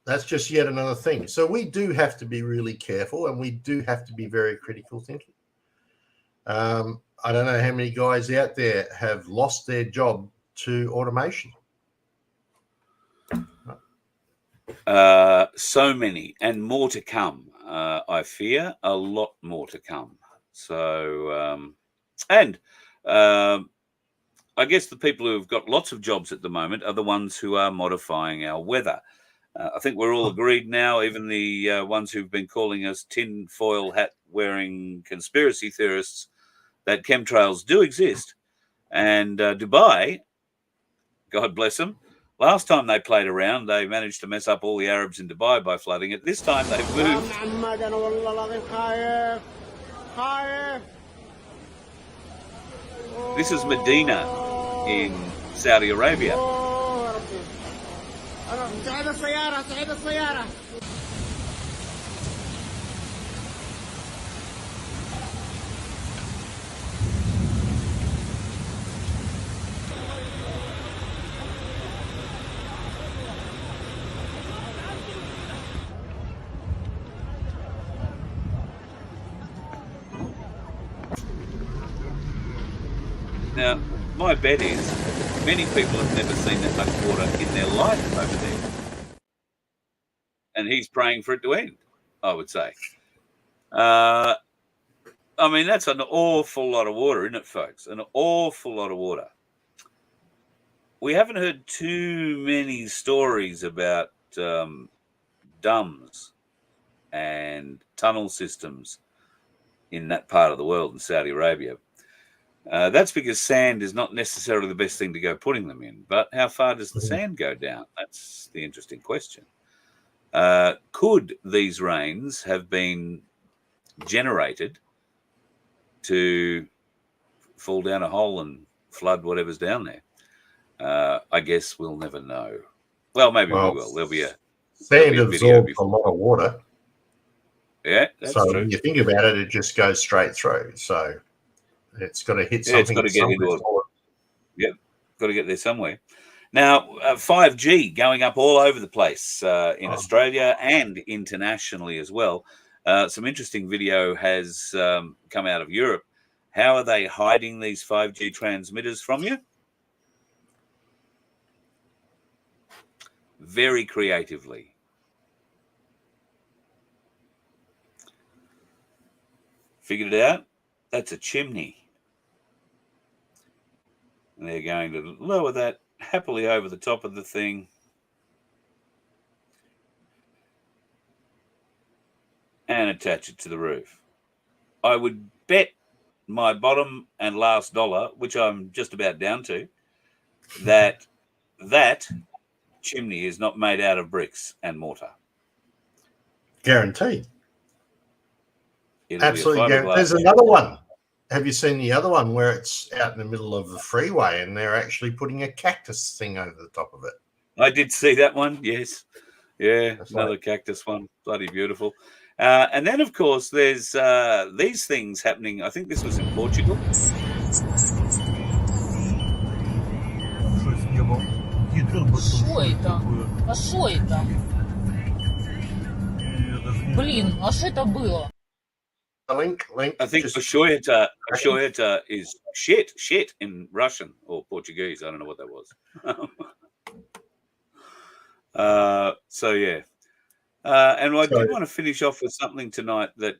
that's just yet another thing. So we do have to be really careful and we do have to be very critical thinking. I don't know how many guys out there have lost their job to automation. So many, and more to come. I fear a lot more to come. So, and I guess the people who have got lots of jobs at the moment are the ones who are modifying our weather. I think we're all agreed now, even the ones who've been calling us tin-foil hat-wearing conspiracy theorists, that chemtrails do exist. And Dubai, God bless them, last time they played around, they managed to mess up all the Arabs in Dubai by flooding it. This time they've moved. This is Medina in Saudi Arabia. Now, my bet is many people have never seen that much water in their life over there. And he's praying for it to end, I would say. I mean, that's an awful lot of water, isn't it, folks? An awful lot of water. We haven't heard too many stories about dams and tunnel systems in that part of the world in Saudi Arabia. That's because sand is not necessarily the best thing to go putting them in. But how far does the sand go down? That's the interesting question. Could these rains have been generated to fall down a hole and flood whatever's down there? I guess we'll never know. Well, maybe we will. There'll be a sand absorbs a lot of water. Yeah, that's so true. When you think about it, it just goes straight through. So it's got to hit something. It's got to get into it. Yep, got to get there somewhere. Now, 5G going up all over the place in Australia and internationally as well. Some interesting video has come out of Europe. How are they hiding these 5G transmitters from you? Very creatively. Figured it out? That's a chimney. And they're going to lower that happily over the top of the thing. And attach it to the roof. I would bet my bottom and last dollar, which I'm just about down to, that that chimney is not made out of bricks and mortar. Guaranteed. Absolutely guaranteed. There's chimney. Another one. Have you seen the other one where it's out in the middle of the freeway and they're actually putting a cactus thing over the top of it? I did see that one, yes. Yeah, that's another cactus one. Bloody beautiful. And then, of course, there's these things happening. I think this was in Portugal. Что это? А что это? Блин, а что это было? Link. I think Ashoyata is shit in Russian or Portuguese. I don't know what that was. So yeah. And I did want to finish off with something tonight that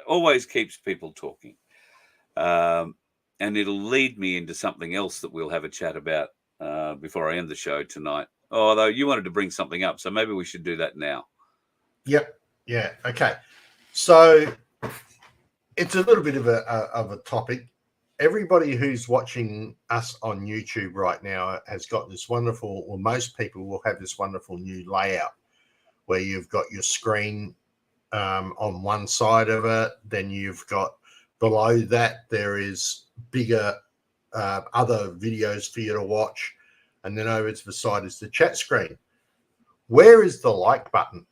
always keeps people talking. And it'll lead me into something else that we'll have a chat about before I end the show tonight. Although you wanted to bring something up, so maybe we should do that now. Yep. Yeah. Okay. So it's a little bit of a topic. Everybody who's watching us on YouTube right now has got this wonderful, or most people will have this wonderful new layout where you've got your screen on one side of it. Then you've got below that, there is bigger other videos for you to watch. And then over to the side is the chat screen. Where is the like button?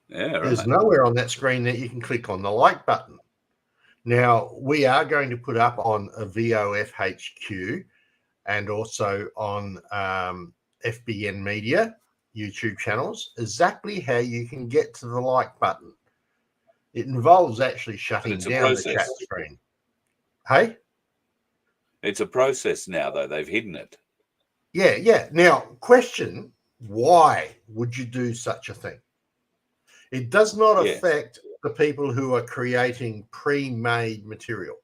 Yeah, right. There's nowhere on that screen that you can click on the like button. Now, we are going to put up on a VOF HQ and also on FBN Media YouTube channels exactly how you can get to the like button. It involves actually shutting down the chat screen. Hey? It's a process now, though. They've hidden it. Yeah. Now, question, why would you do such a thing? It does not affect the people who are creating pre-made material,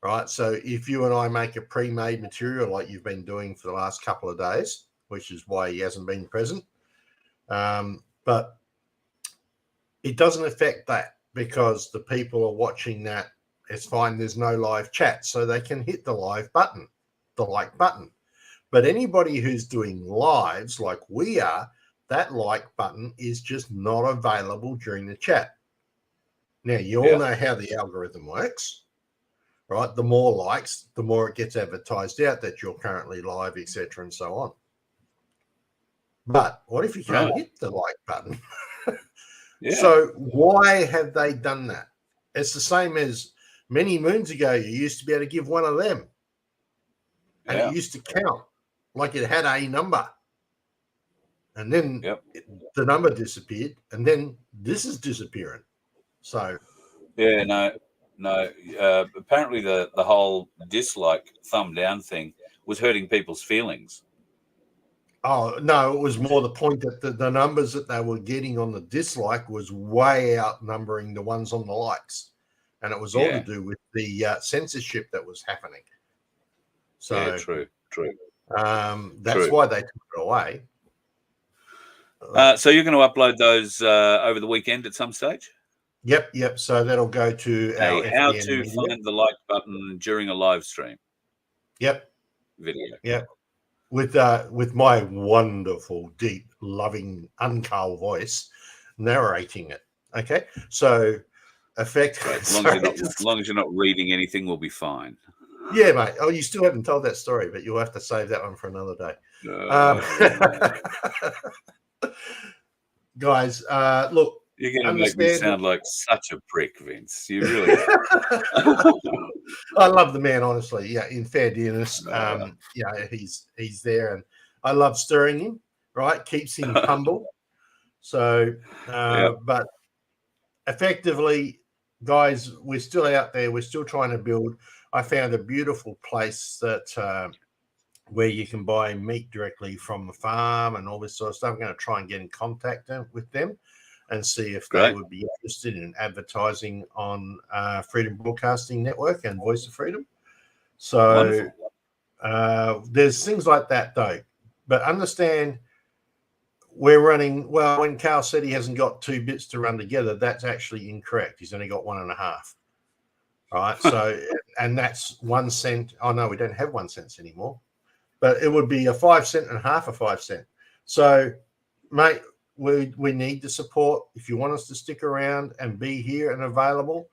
right? So if you and I make a pre-made material like you've been doing for the last couple of days, which is why he hasn't been present, but it doesn't affect that because the people are watching that. It's fine. There's no live chat, so they can hit the live button, the like button. But anybody who's doing lives like we are, that like button is just not available during the chat. Now, you all know how the algorithm works, right? The more likes, the more it gets advertised out that you're currently live, etc., and so on. But what if you can't hit the like button? So why have they done that? It's the same as many moons ago, you used to be able to give one of them. And it used to count like it had a number. And then the number disappeared. And then this is disappearing. So no. Apparently the whole dislike thumb down thing was hurting people's feelings. Oh, no, it was more the point that the numbers that they were getting on the dislike was way outnumbering the ones on the likes. And it was all to do with the censorship that was happening. So true. That's why they took it away. So you're going to upload those over the weekend at some stage? Yep. So that'll go to our how FBN to media. find the like button during a live stream. Yep. Video. Yep. With my wonderful, deep, loving, uncull voice narrating it. Okay. So As long as you're not reading anything, we'll be fine. Yeah, mate. Oh, you still haven't told that story, but you'll have to save that one for another day. Guys, look. You're going to make me sound like such a prick, Vince. You really are. I love the man, honestly. Yeah, in fair dealness, he's there, and I love stirring him. Right, keeps him humble. So, but effectively, guys, we're still out there. We're still trying to build. I found a beautiful place that where you can buy meat directly from the farm and all this sort of stuff. I'm going to try and get in contact with them and see if they would be interested in advertising on Freedom Broadcasting Network and Voice of Freedom. So there's things like that, though. But understand, we're running, well, when Carl said he hasn't got 2 bits to run together, that's actually incorrect. He's only got 1.5. Right. So, and that's 1 cent. Oh, no, we don't have 1 cent anymore. But it would be a 5 cent and half a 5 cent. So, mate, we need the support. If you want us to stick around and be here and available,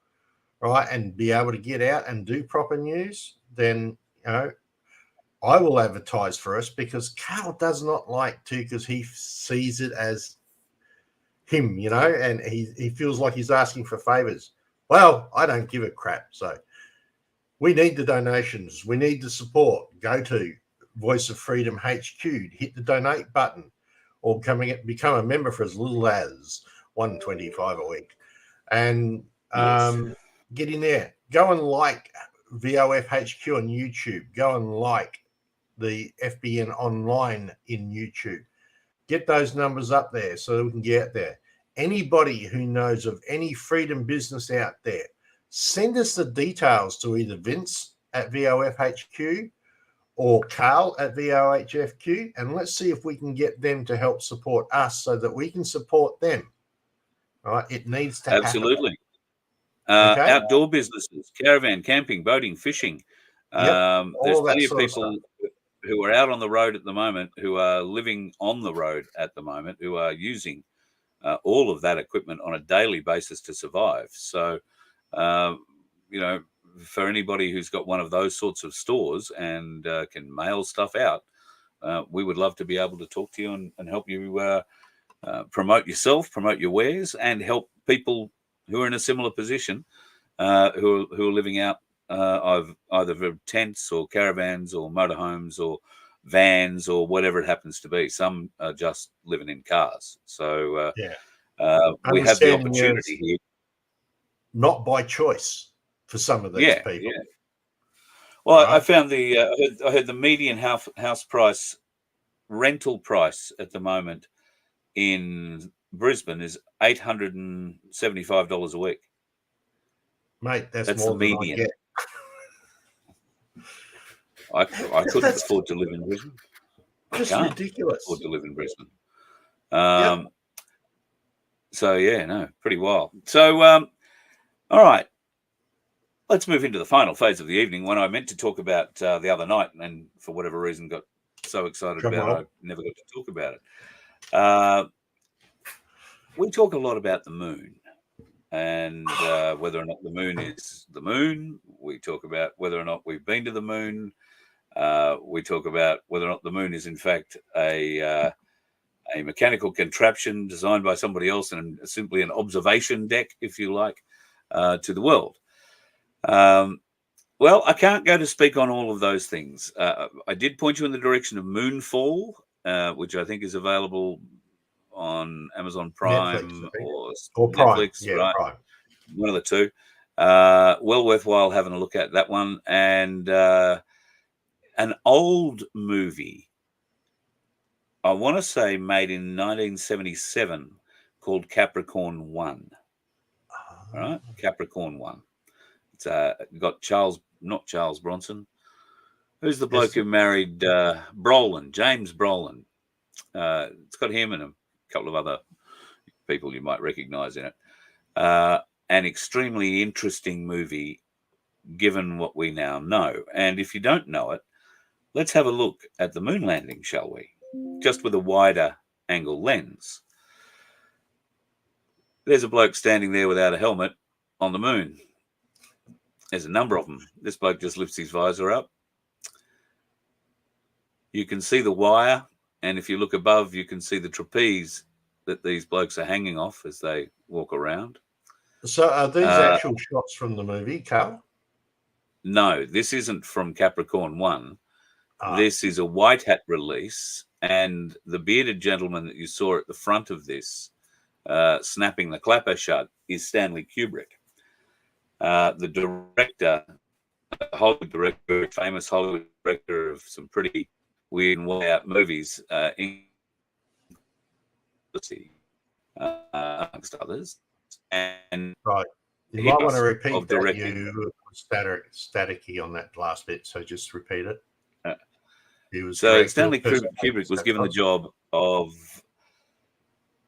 right, and be able to get out and do proper news, then, I will advertise for us, because Carl does not like to, because he sees it as him, and he feels like he's asking for favors. Well, I don't give a crap. So we need the donations. We need the support. Go to Voice of Freedom HQ, hit the donate button, or become a member for as little as $1.25 a week. And get in there. Go and like VOF HQ on YouTube. Go and like the FBN online in YouTube. Get those numbers up there so that we can get there. Anybody who knows of any freedom business out there, send us the details to either Vince at VOF HQ or Carl at VOHFQ, and let's see if we can get them to help support us so that we can support them. All right, it needs to absolutely happen. Outdoor businesses, caravan, camping, boating, fishing. There's plenty of people who are out on the road at the moment, who are living on the road at the moment, who are using all of that equipment on a daily basis to survive. So, for anybody who's got one of those sorts of stores and can mail stuff out, we would love to be able to talk to you and help you promote yourself, promote your wares, and help people who are in a similar position, who are living out of either tents or caravans or motorhomes or vans or whatever it happens to be. Some are just living in cars. So we have the opportunity here. Not by choice for some of these people. Yeah. Well, I Right. found I heard the median house price, rental price at the moment in Brisbane is $875 a week. Mate, that's That's the more than I median. get. I couldn't That's afford to live in Brisbane. I just can't ridiculous. afford to live in Brisbane. Yep. So yeah, no, pretty wild. So all right, let's move into the final phase of the evening. When I meant to talk about the other night, and for whatever reason got so excited Drum about roll. it, I never got to talk about it. We talk a lot about the moon and whether or not the moon is the moon. We talk about whether or not we've been to the moon. We talk about whether or not the moon is in fact a mechanical contraption designed by somebody else and simply an observation deck, if you like, to the world. Well, I can't go to speak on all of those things. I did point you in the direction of Moonfall, which I think is available on Amazon Prime Netflix, I think. or Prime. Netflix, Yeah, right? Prime. One of the two. Well worthwhile having a look at that one. And an old movie, I want to say made in 1977, called Capricorn 1. All right? Capricorn 1. It's got not Charles Bronson. Who's the bloke who married Brolin, James Brolin? It's got him and a couple of other people you might recognize in it. An extremely interesting movie, given what we now know. And if you don't know it, let's have a look at the moon landing, shall we? Just with a wider angle lens. There's a bloke standing there without a helmet on the moon. There's a number of them. This bloke just lifts his visor up. You can see the wire, and if you look above, you can see the trapeze that these blokes are hanging off as they walk around. So are these actual shots from the movie, Carl? No, this isn't from Capricorn 1. This is a white hat release, and the bearded gentleman that you saw at the front of this, snapping the clapper shut, is Stanley Kubrick. The director, Hollywood director, famous Hollywood director of some pretty weird and way out movies, amongst others. And right, you might want to repeat that. Directing. You were staticky on that last bit, so just repeat it. So Stanley Kubrick was given the job of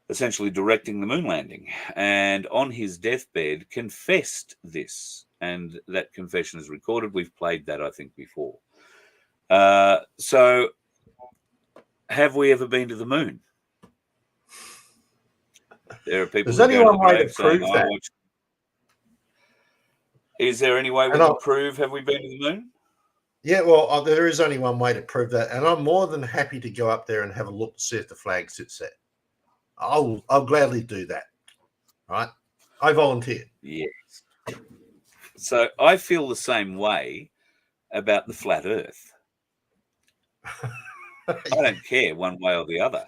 essentially directing the moon landing, and on his deathbed confessed this, and that confession is recorded. We've played that, I think, before. So have we ever been to the moon? There are people. Is there any way to prove that? Is there any way we can prove have we been to the moon? Yeah, well, there is only one way to prove that, and I'm more than happy to go up there and have a look to see if the flag sits there. I'll gladly do that. Right? I volunteer. Yes. So I feel the same way about the flat Earth. I don't care one way or the other.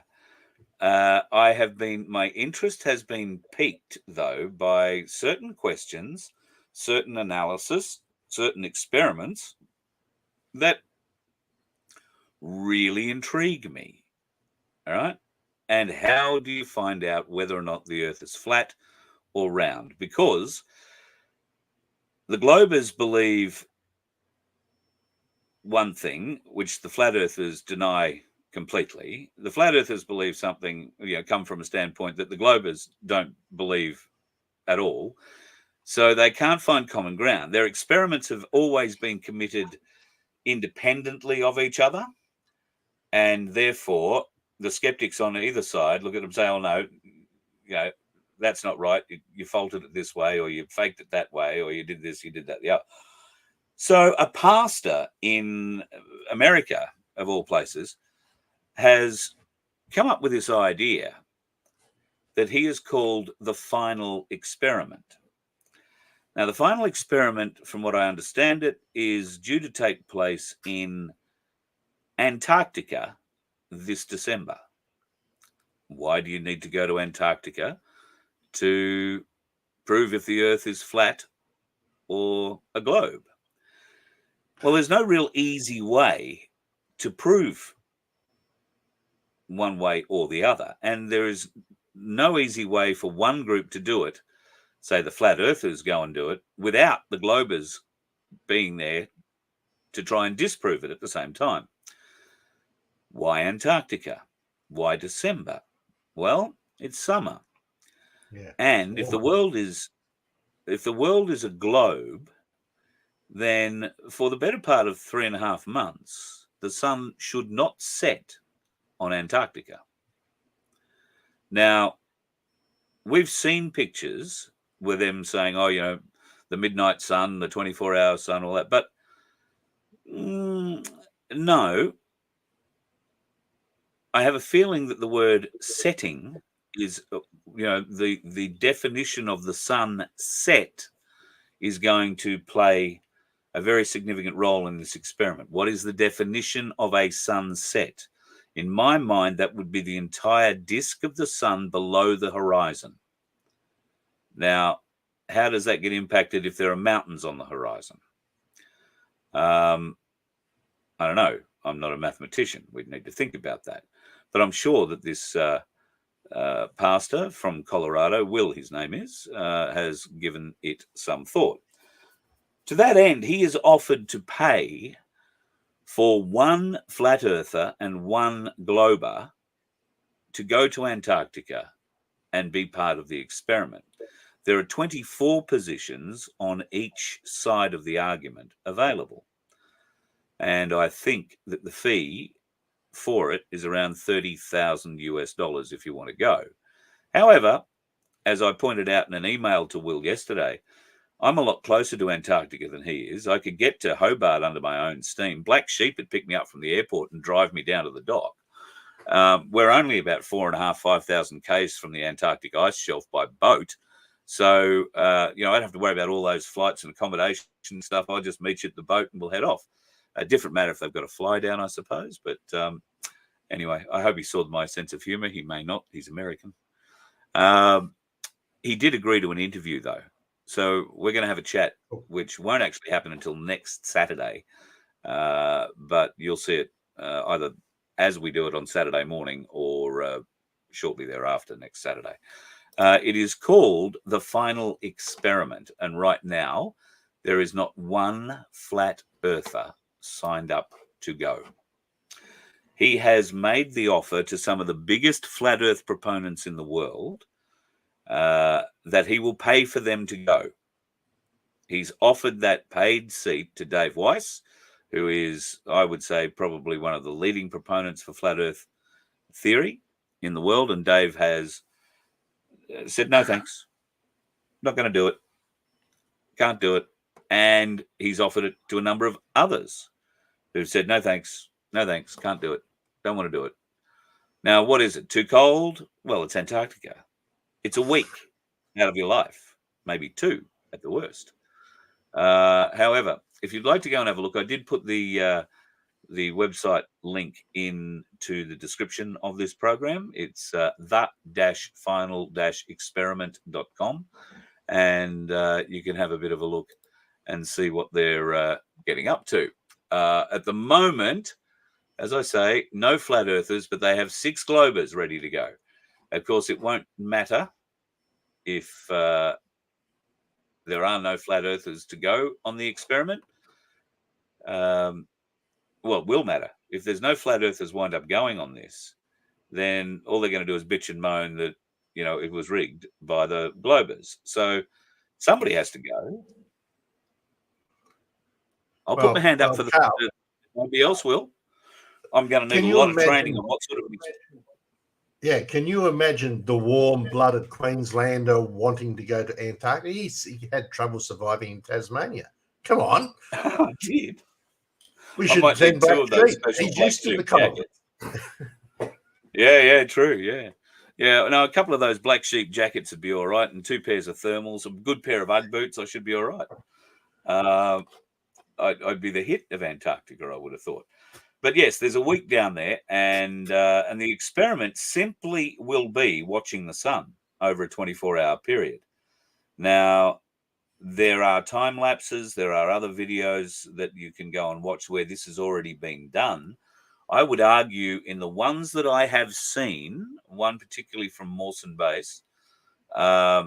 My interest has been piqued, though, by certain questions, certain analysis, certain experiments that really intrigue me. All right. And how do you find out whether or not the Earth is flat or round? Because the globers believe one thing, which the flat earthers deny completely. The flat earthers believe something, come from a standpoint that the globers don't believe at all. So they can't find common ground. Their experiments have always been committed independently of each other. And therefore, the skeptics on either side look at them and say, oh, no, that's not right. You faulted it this way, or you faked it that way, or you did this, you did that, the other. So a pastor in America, of all places, has come up with this idea that he has called the final experiment. Now, the final experiment, from what I understand it, is due to take place in Antarctica this December. Why do you need to go to Antarctica? To prove if the Earth is flat or a globe. Well, there's no real easy way to prove one way or the other. And there is no easy way for one group to do it, say the flat earthers go and do it, without the globers being there to try and disprove it at the same time. Why Antarctica? Why December? Well, it's summer. Yeah. And if the world is a globe, then for the better part of 3.5 months, the sun should not set on Antarctica. Now, we've seen pictures with them saying, oh, the midnight sun, the 24-hour sun, all that. But no, I have a feeling that the word setting is, the definition of the sun set is going to play a very significant role in this experiment. What is the definition of a sunset? In my mind, that would be the entire disk of the sun below the horizon. Now, how does that get impacted if there are mountains on the horizon? I don't know. I'm not a mathematician. We'd need to think about that. But I'm sure that this pastor from Colorado, Will, his name is, has given it some thought. To that end, he is offered to pay for one flat earther and one glober to go to Antarctica and be part of the experiment. There are 24 positions on each side of the argument available. And I think that the fee for it is around $30,000 if you want to go. However, as I pointed out in an email to Will yesterday, I'm a lot closer to Antarctica than he is. I could get to Hobart under my own steam. Black Sheep would pick me up from the airport and drive me down to the dock. We're only about 5,000 k's from the Antarctic ice shelf by boat. So, I don't have to worry about all those flights and accommodation stuff. I'll just meet you at the boat and we'll head off. A different matter if they've got to fly down, I suppose. But anyway, I hope he saw my sense of humor. He may not. He's American. He did agree to an interview, though. So we're going to have a chat, which won't actually happen until next Saturday. But you'll see it either as we do it on Saturday morning or shortly thereafter next Saturday. It is called The Final Experiment. And right now, there is not one flat earther signed up to go. He has made the offer to some of the biggest flat earth proponents in the world that he will pay for them to go. He's offered that paid seat to Dave Weiss, who is, I would say, probably one of the leading proponents for flat earth theory in the world. And Dave has said, no, thanks. Not going to do it. Can't do it. And he's offered it to a number of others who've said, no, thanks. No, thanks. Can't do it. Don't want to do it. Now, what is it? Too cold? Well, it's Antarctica. It's a week out of your life, maybe 2 at the worst. However, if you'd like to go and have a look, I did put the website link into the description of this program. It's the-final-experiment.com, and you can have a bit of a look and see what they're getting up to. At the moment, as I say, no flat earthers, but they have 6 globers ready to go. Of course, it won't matter if there are no flat earthers to go on the experiment. Well, it will matter. If there's no flat earthers wind up going on this, then all they're going to do is bitch and moan that, it was rigged by the globers. So somebody has to go. I'll put my hand up for the flat earthers. Nobody else will. I'm going to need a lot of training on what sort of... Yeah, can you imagine the warm-blooded Queenslander wanting to go to Antarctica? He had trouble surviving in Tasmania. Come on. I did. We should send Black Sheep. He's used to the cold. Yeah, true, yeah. Yeah, no, a couple of those Black Sheep jackets would be all right, and 2 pairs of thermals, a good pair of Ugg boots, I should be all right. I'd be the hit of Antarctica, I would have thought. But yes, there's a week down there, and the experiment simply will be watching the sun over a 24-hour period. Now, There are time lapses. There are other videos that you can go and watch where this has already been done. I would argue in the ones that I have seen, one particularly from Mawson Base, I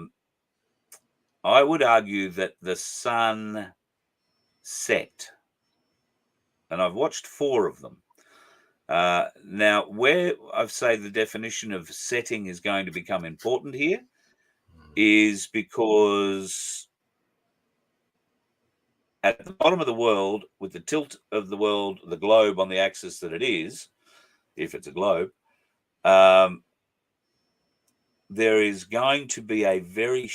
would argue that the sun set, and I've watched 4 of them. Now, where I've say the definition of setting is going to become important here is because at the bottom of the world, with the tilt of the world, the globe on the axis that it is, if it's a globe, there is going to be a very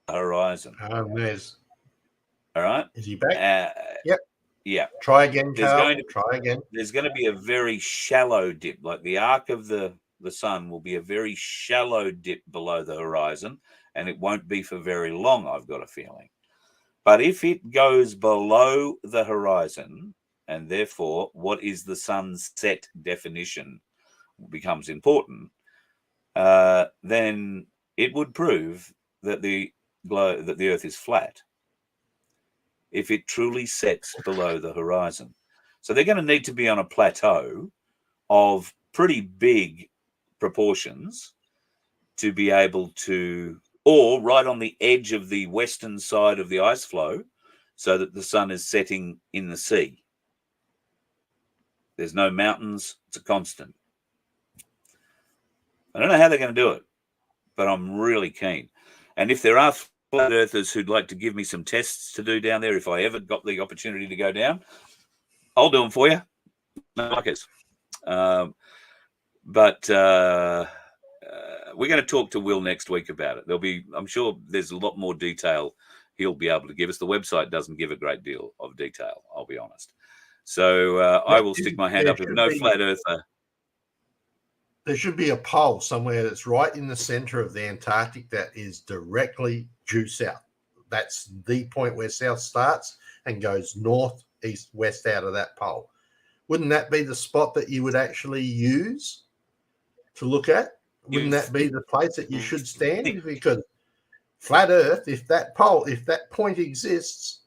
horizon. There's. All right. Is he back? Yep. Yeah. Try again, Carl. Try again. There's going to be a very shallow dip, like the arc of the sun will be a very shallow dip below the horizon, and it won't be for very long, I've got a feeling. But if it goes below the horizon, and therefore what is the sunset definition becomes important, then it would prove that the Earth is flat if it truly sets below the horizon. So they're going to need to be on a plateau of pretty big proportions to be able to, or right on the edge of the western side of the ice flow, so that the sun is setting in the sea. There's no mountains. It's a constant. I don't know how they're going to do it, but I'm really keen. And if there are flat earthers who'd like to give me some tests to do down there, if I ever got the opportunity to go down, I'll do them for you. No likers. But we're going to talk to Will next week about it. I'm sure there's a lot more detail he'll be able to give us. The website doesn't give a great deal of detail, I'll be honest. So I will stick my hand up. If no flat earther. There should be a pole somewhere that's right in the center of the Antarctic that is directly due south. That's the point where south starts and goes north, east, west out of that pole. Wouldn't that be the spot that you would actually use to look at? Wouldn't that be the place that you should stand? Because flat Earth, if that point exists,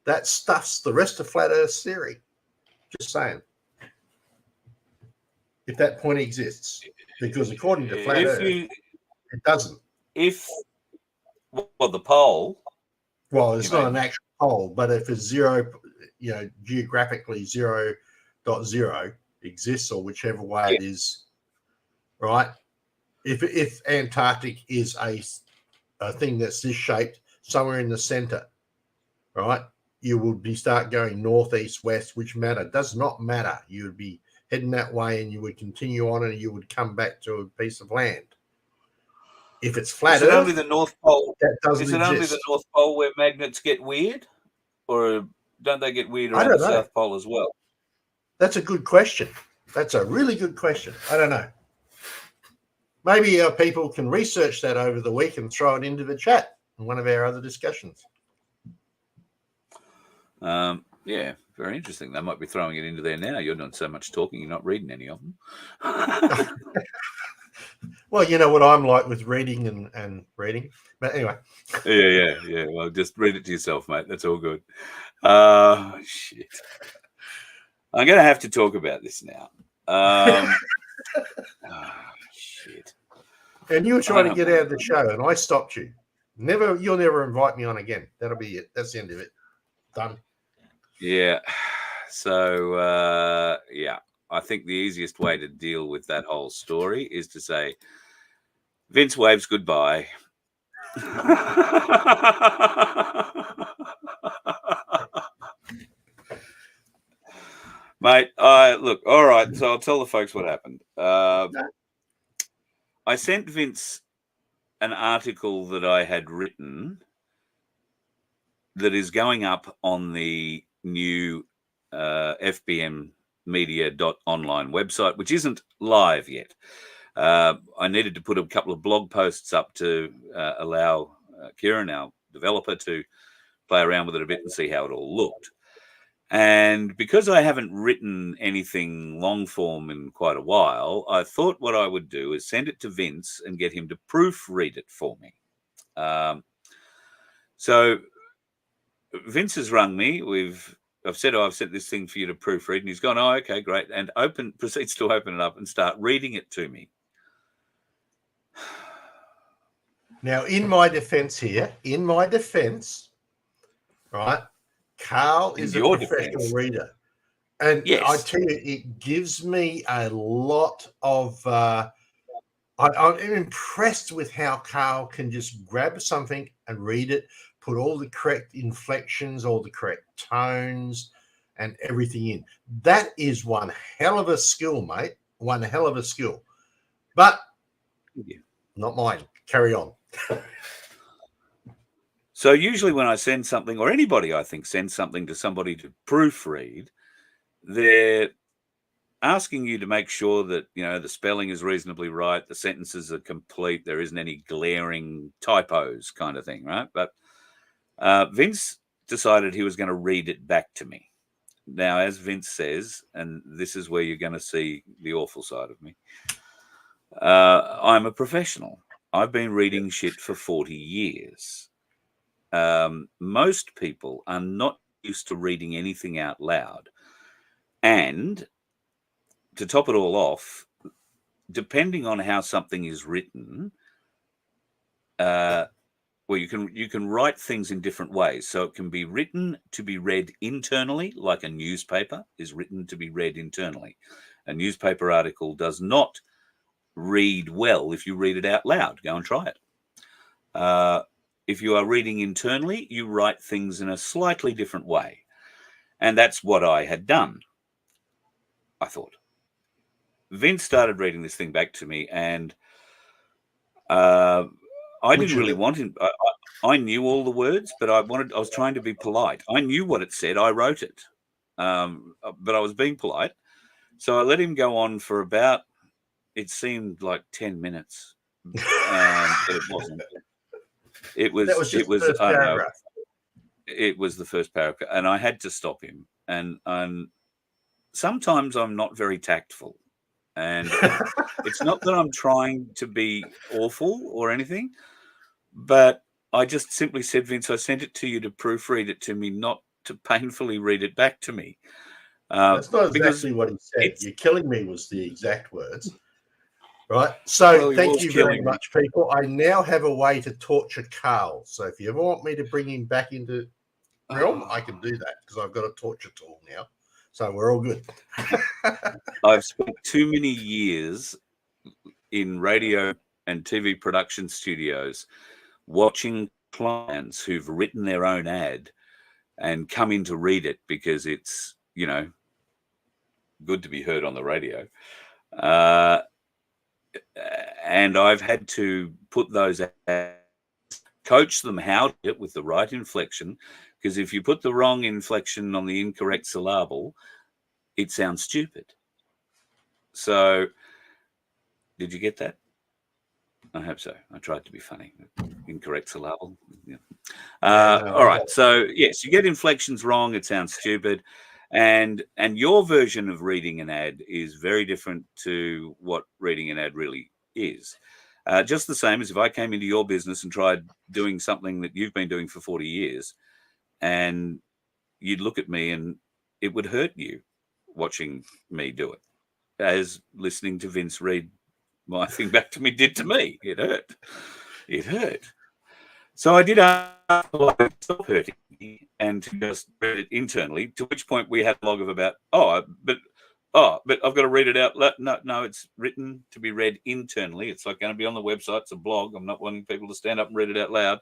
that stuffs the rest of flat Earth's theory. Just saying. If that point exists, because according to flat Earth, it doesn't. The pole. Well, it's not an actual pole, but if it's zero, geographically 0.0 exists, or whichever way it is, right? If Antarctic is a thing that's this shaped somewhere in the center, right? You would start going north, east, west, which does not matter. You would be heading that way, and you would continue on, and you would come back to a piece of land. If it's flat Earth, is it only the North Pole? That doesn't exist. Only the North Pole where magnets get weird, or don't they get weird around the South Pole as well? That's a good question. That's a really good question. I don't know. Maybe our people can research that over the week and throw it into the chat in one of our other discussions. Yeah, very interesting. They might be throwing it into there now. You're not so much talking. You're not reading any of them. Well, you know what I'm like with reading and reading. But anyway. Yeah. Well, just read it to yourself, mate. That's all good. Shit. I'm going to have to talk about this now. Shit. And you were trying to get out of the show, and I stopped you. You'll never invite me on again. That'll be it. That's the end of it. Done. Yeah. So, I think the easiest way to deal with that whole story is to say, Vince waves goodbye. Mate, look, all right, so I'll tell the folks what happened. I sent Vince an article that I had written that is going up on the new fbmmedia.online website, which isn't live yet. I needed to put a couple of blog posts up to allow Kieran, our developer, to play around with it a bit and see how it all looked. And because I haven't written anything long form in quite a while, I thought what I would do is send it to Vince and get him to proofread it for me. So Vince has rung me. I've said, I've sent this thing for you to proofread, and he's gone, oh, okay, great, and proceeds to open it up and start reading it to me. Now, in my defense, right, Carl is a professional reader. And yes. I tell you, it gives me a lot of... I'm impressed with how Carl can just grab something and read it, put all the correct inflections, all the correct tones, and everything in. That is one hell of a skill, mate. One hell of a skill. But not mine. Carry on. So usually when I send something, or anybody I think sends something to somebody to proofread, they're asking you to make sure that, you know, the spelling is reasonably right, the sentences are complete, there isn't any glaring typos kind of thing, right? But Vince decided he was going to read it back to me. Now, as Vince says, and this is where you're going to see the awful side of me, I'm a professional. I've been reading shit for 40 years. Most people are not used to reading anything out loud. And to top it all off, depending on how something is written, well, you can write things in different ways. So it can be written to be read internally, like a newspaper is written to be read internally. A newspaper article does not read well if you read it out loud. Go and try it. If you are reading internally, you write things in a slightly different way. And that's what I had done, I thought. Vince started reading this thing back to me, and I didn't really want him. I knew all the words, but I was trying to be polite. I knew what it said. I wrote it, but I was being polite. So I let him go on for about, it seemed like 10 minutes, but it wasn't. It was the first paragraph, and I had to stop him. And sometimes I'm not very tactful, and it's not that I'm trying to be awful or anything, but I just simply said, Vince, I sent it to you to proofread it to me, not to painfully read it back to me. That's not exactly what he said. You're killing me was the exact words. Right. So thank you very much, people. I now have a way to torture Carl. So if you ever want me to bring him back into realm, I can do that because I've got a torture tool now. So we're all good. I've spent too many years in radio and TV production studios watching clients who've written their own ad and come in to read it because it's, you know, good to be heard on the radio. And I've had to put those ads, coach them how to get with the right inflection, because if you put the wrong inflection on the incorrect syllable, it sounds stupid. So, did you get that? I hope so. I tried to be funny. Incorrect syllable. Yeah. All right. So, yes, you get inflections wrong. It sounds stupid. And your version of reading an ad is very different to what reading an ad really is. Just the same as if I came into your business and tried doing something that you've been doing for 40 years, and you'd look at me and it would hurt you watching me do it, as listening to Vince read my thing back to me did to me. It hurt. It hurt. So I did ask stop hurting me and to just read it internally, to which point we had a log of about, but I've got to read it out. No, it's written to be read internally. It's like going to be on the website. It's a blog. I'm not wanting people to stand up and read it out loud.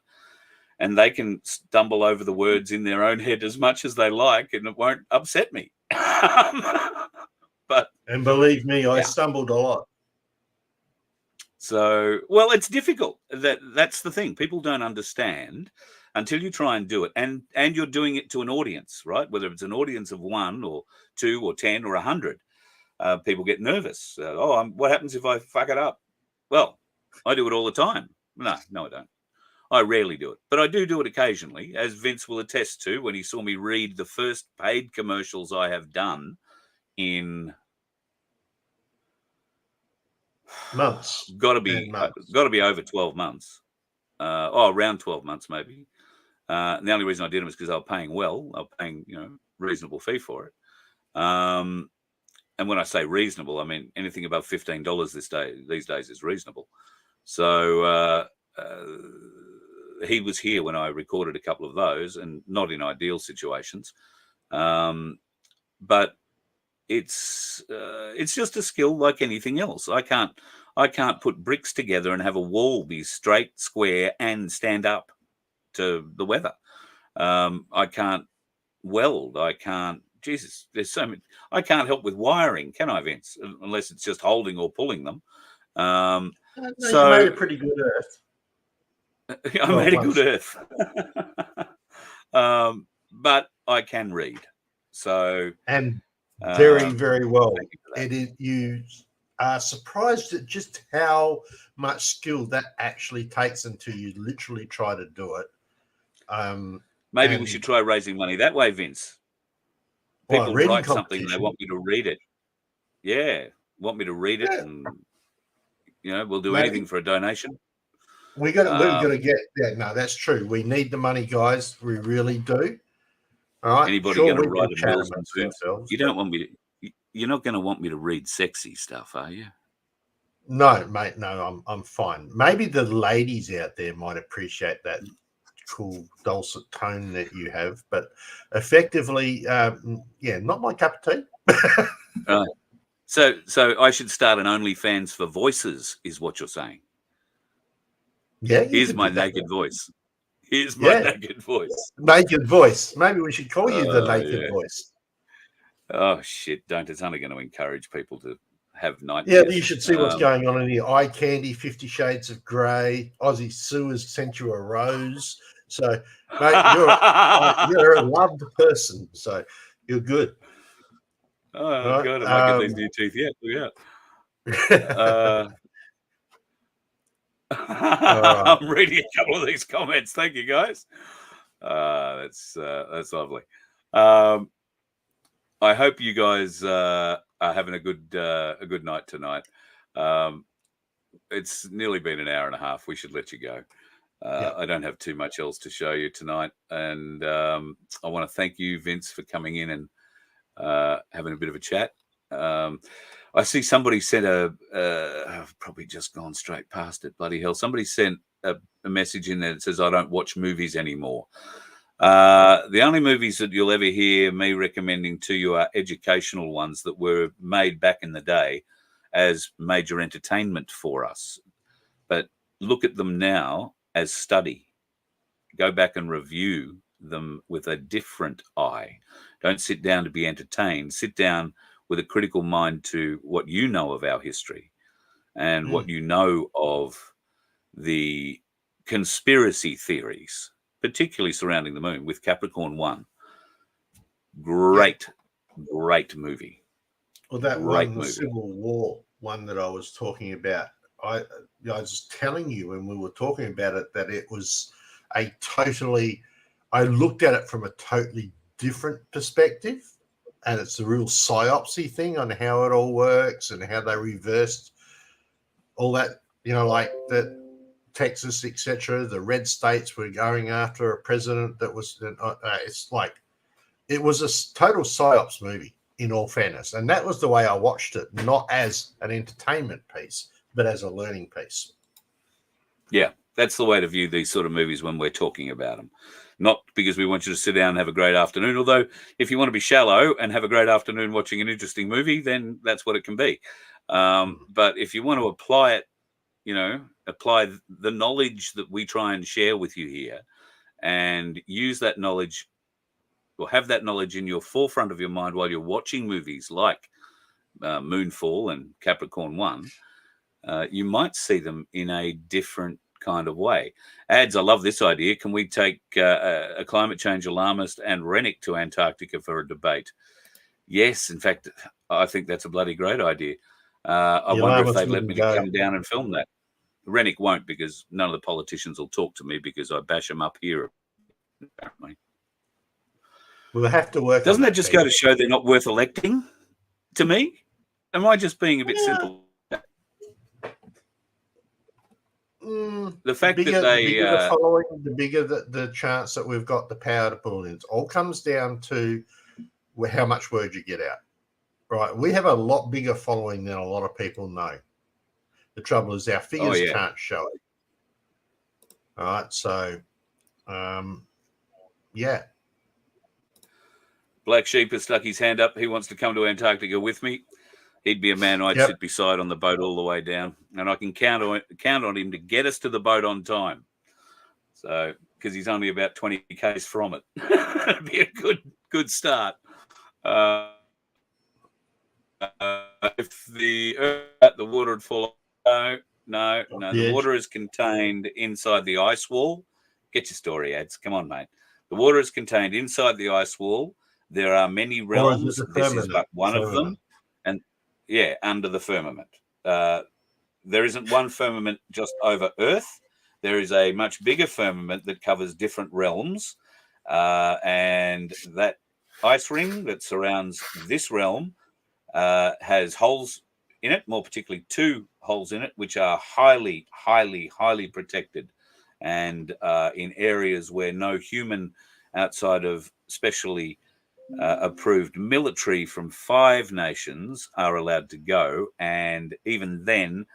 And they can stumble over the words in their own head as much as they like, and it won't upset me. And believe me, I stumbled a lot. So, well, it's difficult. That's the thing. People don't understand until you try and do it. And you're doing it to an audience, right? Whether it's an audience of 1 or 2 or 10 or 100. People get nervous. What happens if I fuck it up? Well, I do it all the time. No, I don't. I rarely do it, but I do it occasionally, as Vince will attest to when he saw me read the first paid commercials I have done in months. got to be over 12 months. Around 12 months maybe. And the only reason I did them is because I was paying well. I was paying, reasonable fee for it. And when I say reasonable, I mean anything above $15 these days is reasonable. So he was here when I recorded a couple of those, and not in ideal situations. But it's just a skill like anything else. I can't put bricks together and have a wall be straight, square, and stand up to the weather. I can't weld. I can't. Jesus, there's so many. I can't help with wiring, can I, Vince? Unless it's just holding or pulling them. No, so you made a pretty good Earth. I made a good Earth. But I can read. So and very, very well. It is. You are surprised at just how much skill that actually takes until you literally try to do it. Maybe we should try raising money that way, Vince. People write something, they want me to read it. Yeah, want me to read it, and we'll do anything for a donation. We're gonna get that. No, that's true. We need the money, guys. We really do. All right. Anybody going to write a bill themselves? You don't want me to. You're not going to want me to read sexy stuff, are you? No, mate. No, I'm fine. Maybe the ladies out there might appreciate that cool dulcet tone that you have, but effectively, not my cup of tea. Right. So I should start an OnlyFans for voices, is what you're saying? Yeah. Here's my naked voice. Here's my naked voice. Naked voice. Maybe we should call you the naked voice. Oh shit! Don't. It's only going to encourage people to have nightmares. Yeah, you should see what's going on in here. Eye candy, 50 Shades of Grey. Aussie Sue has sent you a rose. So, mate, you're a loved person. So, you're good. Oh, right? God, I might get these new teeth yet. Look out. I'm reading a couple of these comments. Thank you, guys. That's lovely. I hope you guys are having a good night tonight. It's nearly been an hour and a half. We should let you go. I don't have too much else to show you tonight, and I want to thank you, Vince, for coming in and having a bit of a chat. I see somebody sent I've probably just gone straight past it. Bloody hell! Somebody sent a message in there that says I don't watch movies anymore. The only movies that you'll ever hear me recommending to you are educational ones that were made back in the day as major entertainment for us. But look at them now as study. Go back and review them with a different eye. Don't sit down to be entertained. Sit down with a critical mind to what you know of our history and what you know of the conspiracy theories, particularly surrounding the moon, with Capricorn 1. Great movie. Well, that one, the Civil War one that I was talking about, I was telling you when we were talking about it that it was I looked at it from a totally different perspective, and it's a real psyopsy thing on how it all works and how they reversed all that, like that Texas, etc. The red states were going after a president that was, it's like, it was a total psyops movie in all fairness. And that was the way I watched it, not as an entertainment piece, but as a learning piece. Yeah, that's the way to view these sort of movies when we're talking about them. Not because we want you to sit down and have a great afternoon, although if you want to be shallow and have a great afternoon watching an interesting movie, then that's what it can be. But if you want to apply it, apply the knowledge that we try and share with you here and use that knowledge or have that knowledge in your forefront of your mind while you're watching movies like Moonfall and Capricorn 1, you might see them in a different kind of way. Ads, I love this idea. Can we take a climate change alarmist and Rennick to Antarctica for a debate? Yes, in fact, I think that's a bloody great idea. I wonder if they'd let me come down and film that. Rennick won't, because none of the politicians will talk to me because I bash them up here, apparently. We'll have to work. Doesn't that just go to show they're not worth electing to me? Am I just being a bit simple? The fact that they... the bigger the following, the bigger the chance that we've got the power to pull in. It all comes down to how much word you get out. Right? We have a lot bigger following than a lot of people know. The trouble is our figures can't show it. All right, so, yeah. Black Sheep has stuck his hand up. He wants to come to Antarctica with me. He'd be a man I'd sit beside on the boat all the way down, and I can count on him to get us to the boat on time. So, because he's only about 20 k's from it, it'd be a good start. If the water would fall, no. The water is contained inside the ice wall. Get your story, ads. Come on, mate. The water is contained inside the ice wall. There are many realms. This is but one of them. And under the firmament. There isn't one firmament just over Earth. There is a much bigger firmament that covers different realms. And that ice ring that surrounds this realm has holes in it, more particularly 2 holes in it, which are highly, highly, highly protected, and in areas where no human outside of specially approved military from 5 nations are allowed to go. And even then,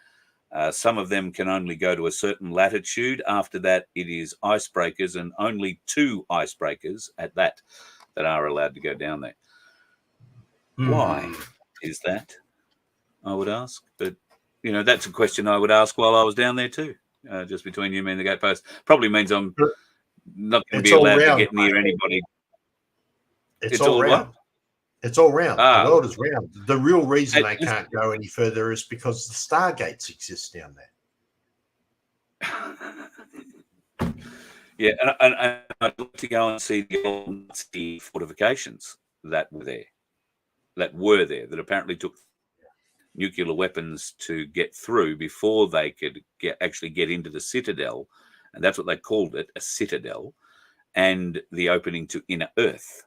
some of them can only go to a certain latitude. After that, it is icebreakers, and only 2 icebreakers at that are allowed to go down there. Why is that? I would ask. But, that's a question I would ask while I was down there too, just between you, me, and the gatepost. Probably means I'm not going to be allowed to get near anybody. It's all round. What? It's all round. The world is round. The real reason they can't go any further is because the stargates exist down there. Yeah, and I'd like to go and see the old Nazi fortifications that were there, that apparently took nuclear weapons to get through before they could actually get into the citadel, and that's what they called it, a citadel, and the opening to inner Earth.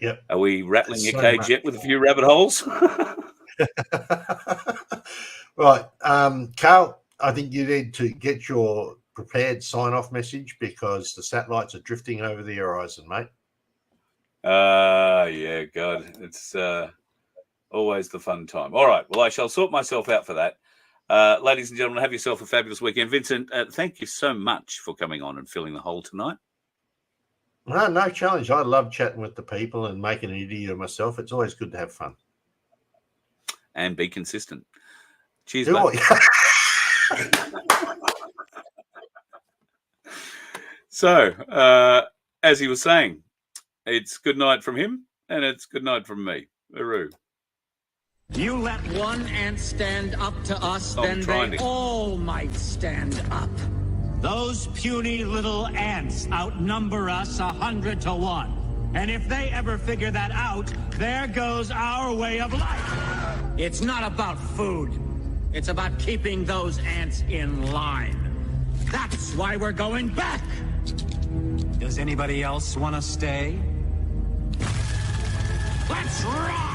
Yep. Are we rattling your cage yet with a few rabbit holes? Right. Carl, I think you need to get your prepared sign-off message, because the satellites are drifting over the horizon, mate. Yeah, God. It's always the fun time. All right. Well, I shall sort myself out for that. Ladies and gentlemen, have yourself a fabulous weekend. Vincent, thank you so much for coming on and filling the hole tonight. No challenge. I love chatting with the people and making an idiot of myself. It's always good to have fun. And be consistent. Cheers, mate. So, as he was saying, it's good night from him, and it's good night from me. Hooroo. You let one ant stand up to us, then they all might stand up. Those puny little ants outnumber us 100 to 1. And if they ever figure that out, there goes our way of life. It's not about food. It's about keeping those ants in line. That's why we're going back. Does anybody else want to stay? Let's rock!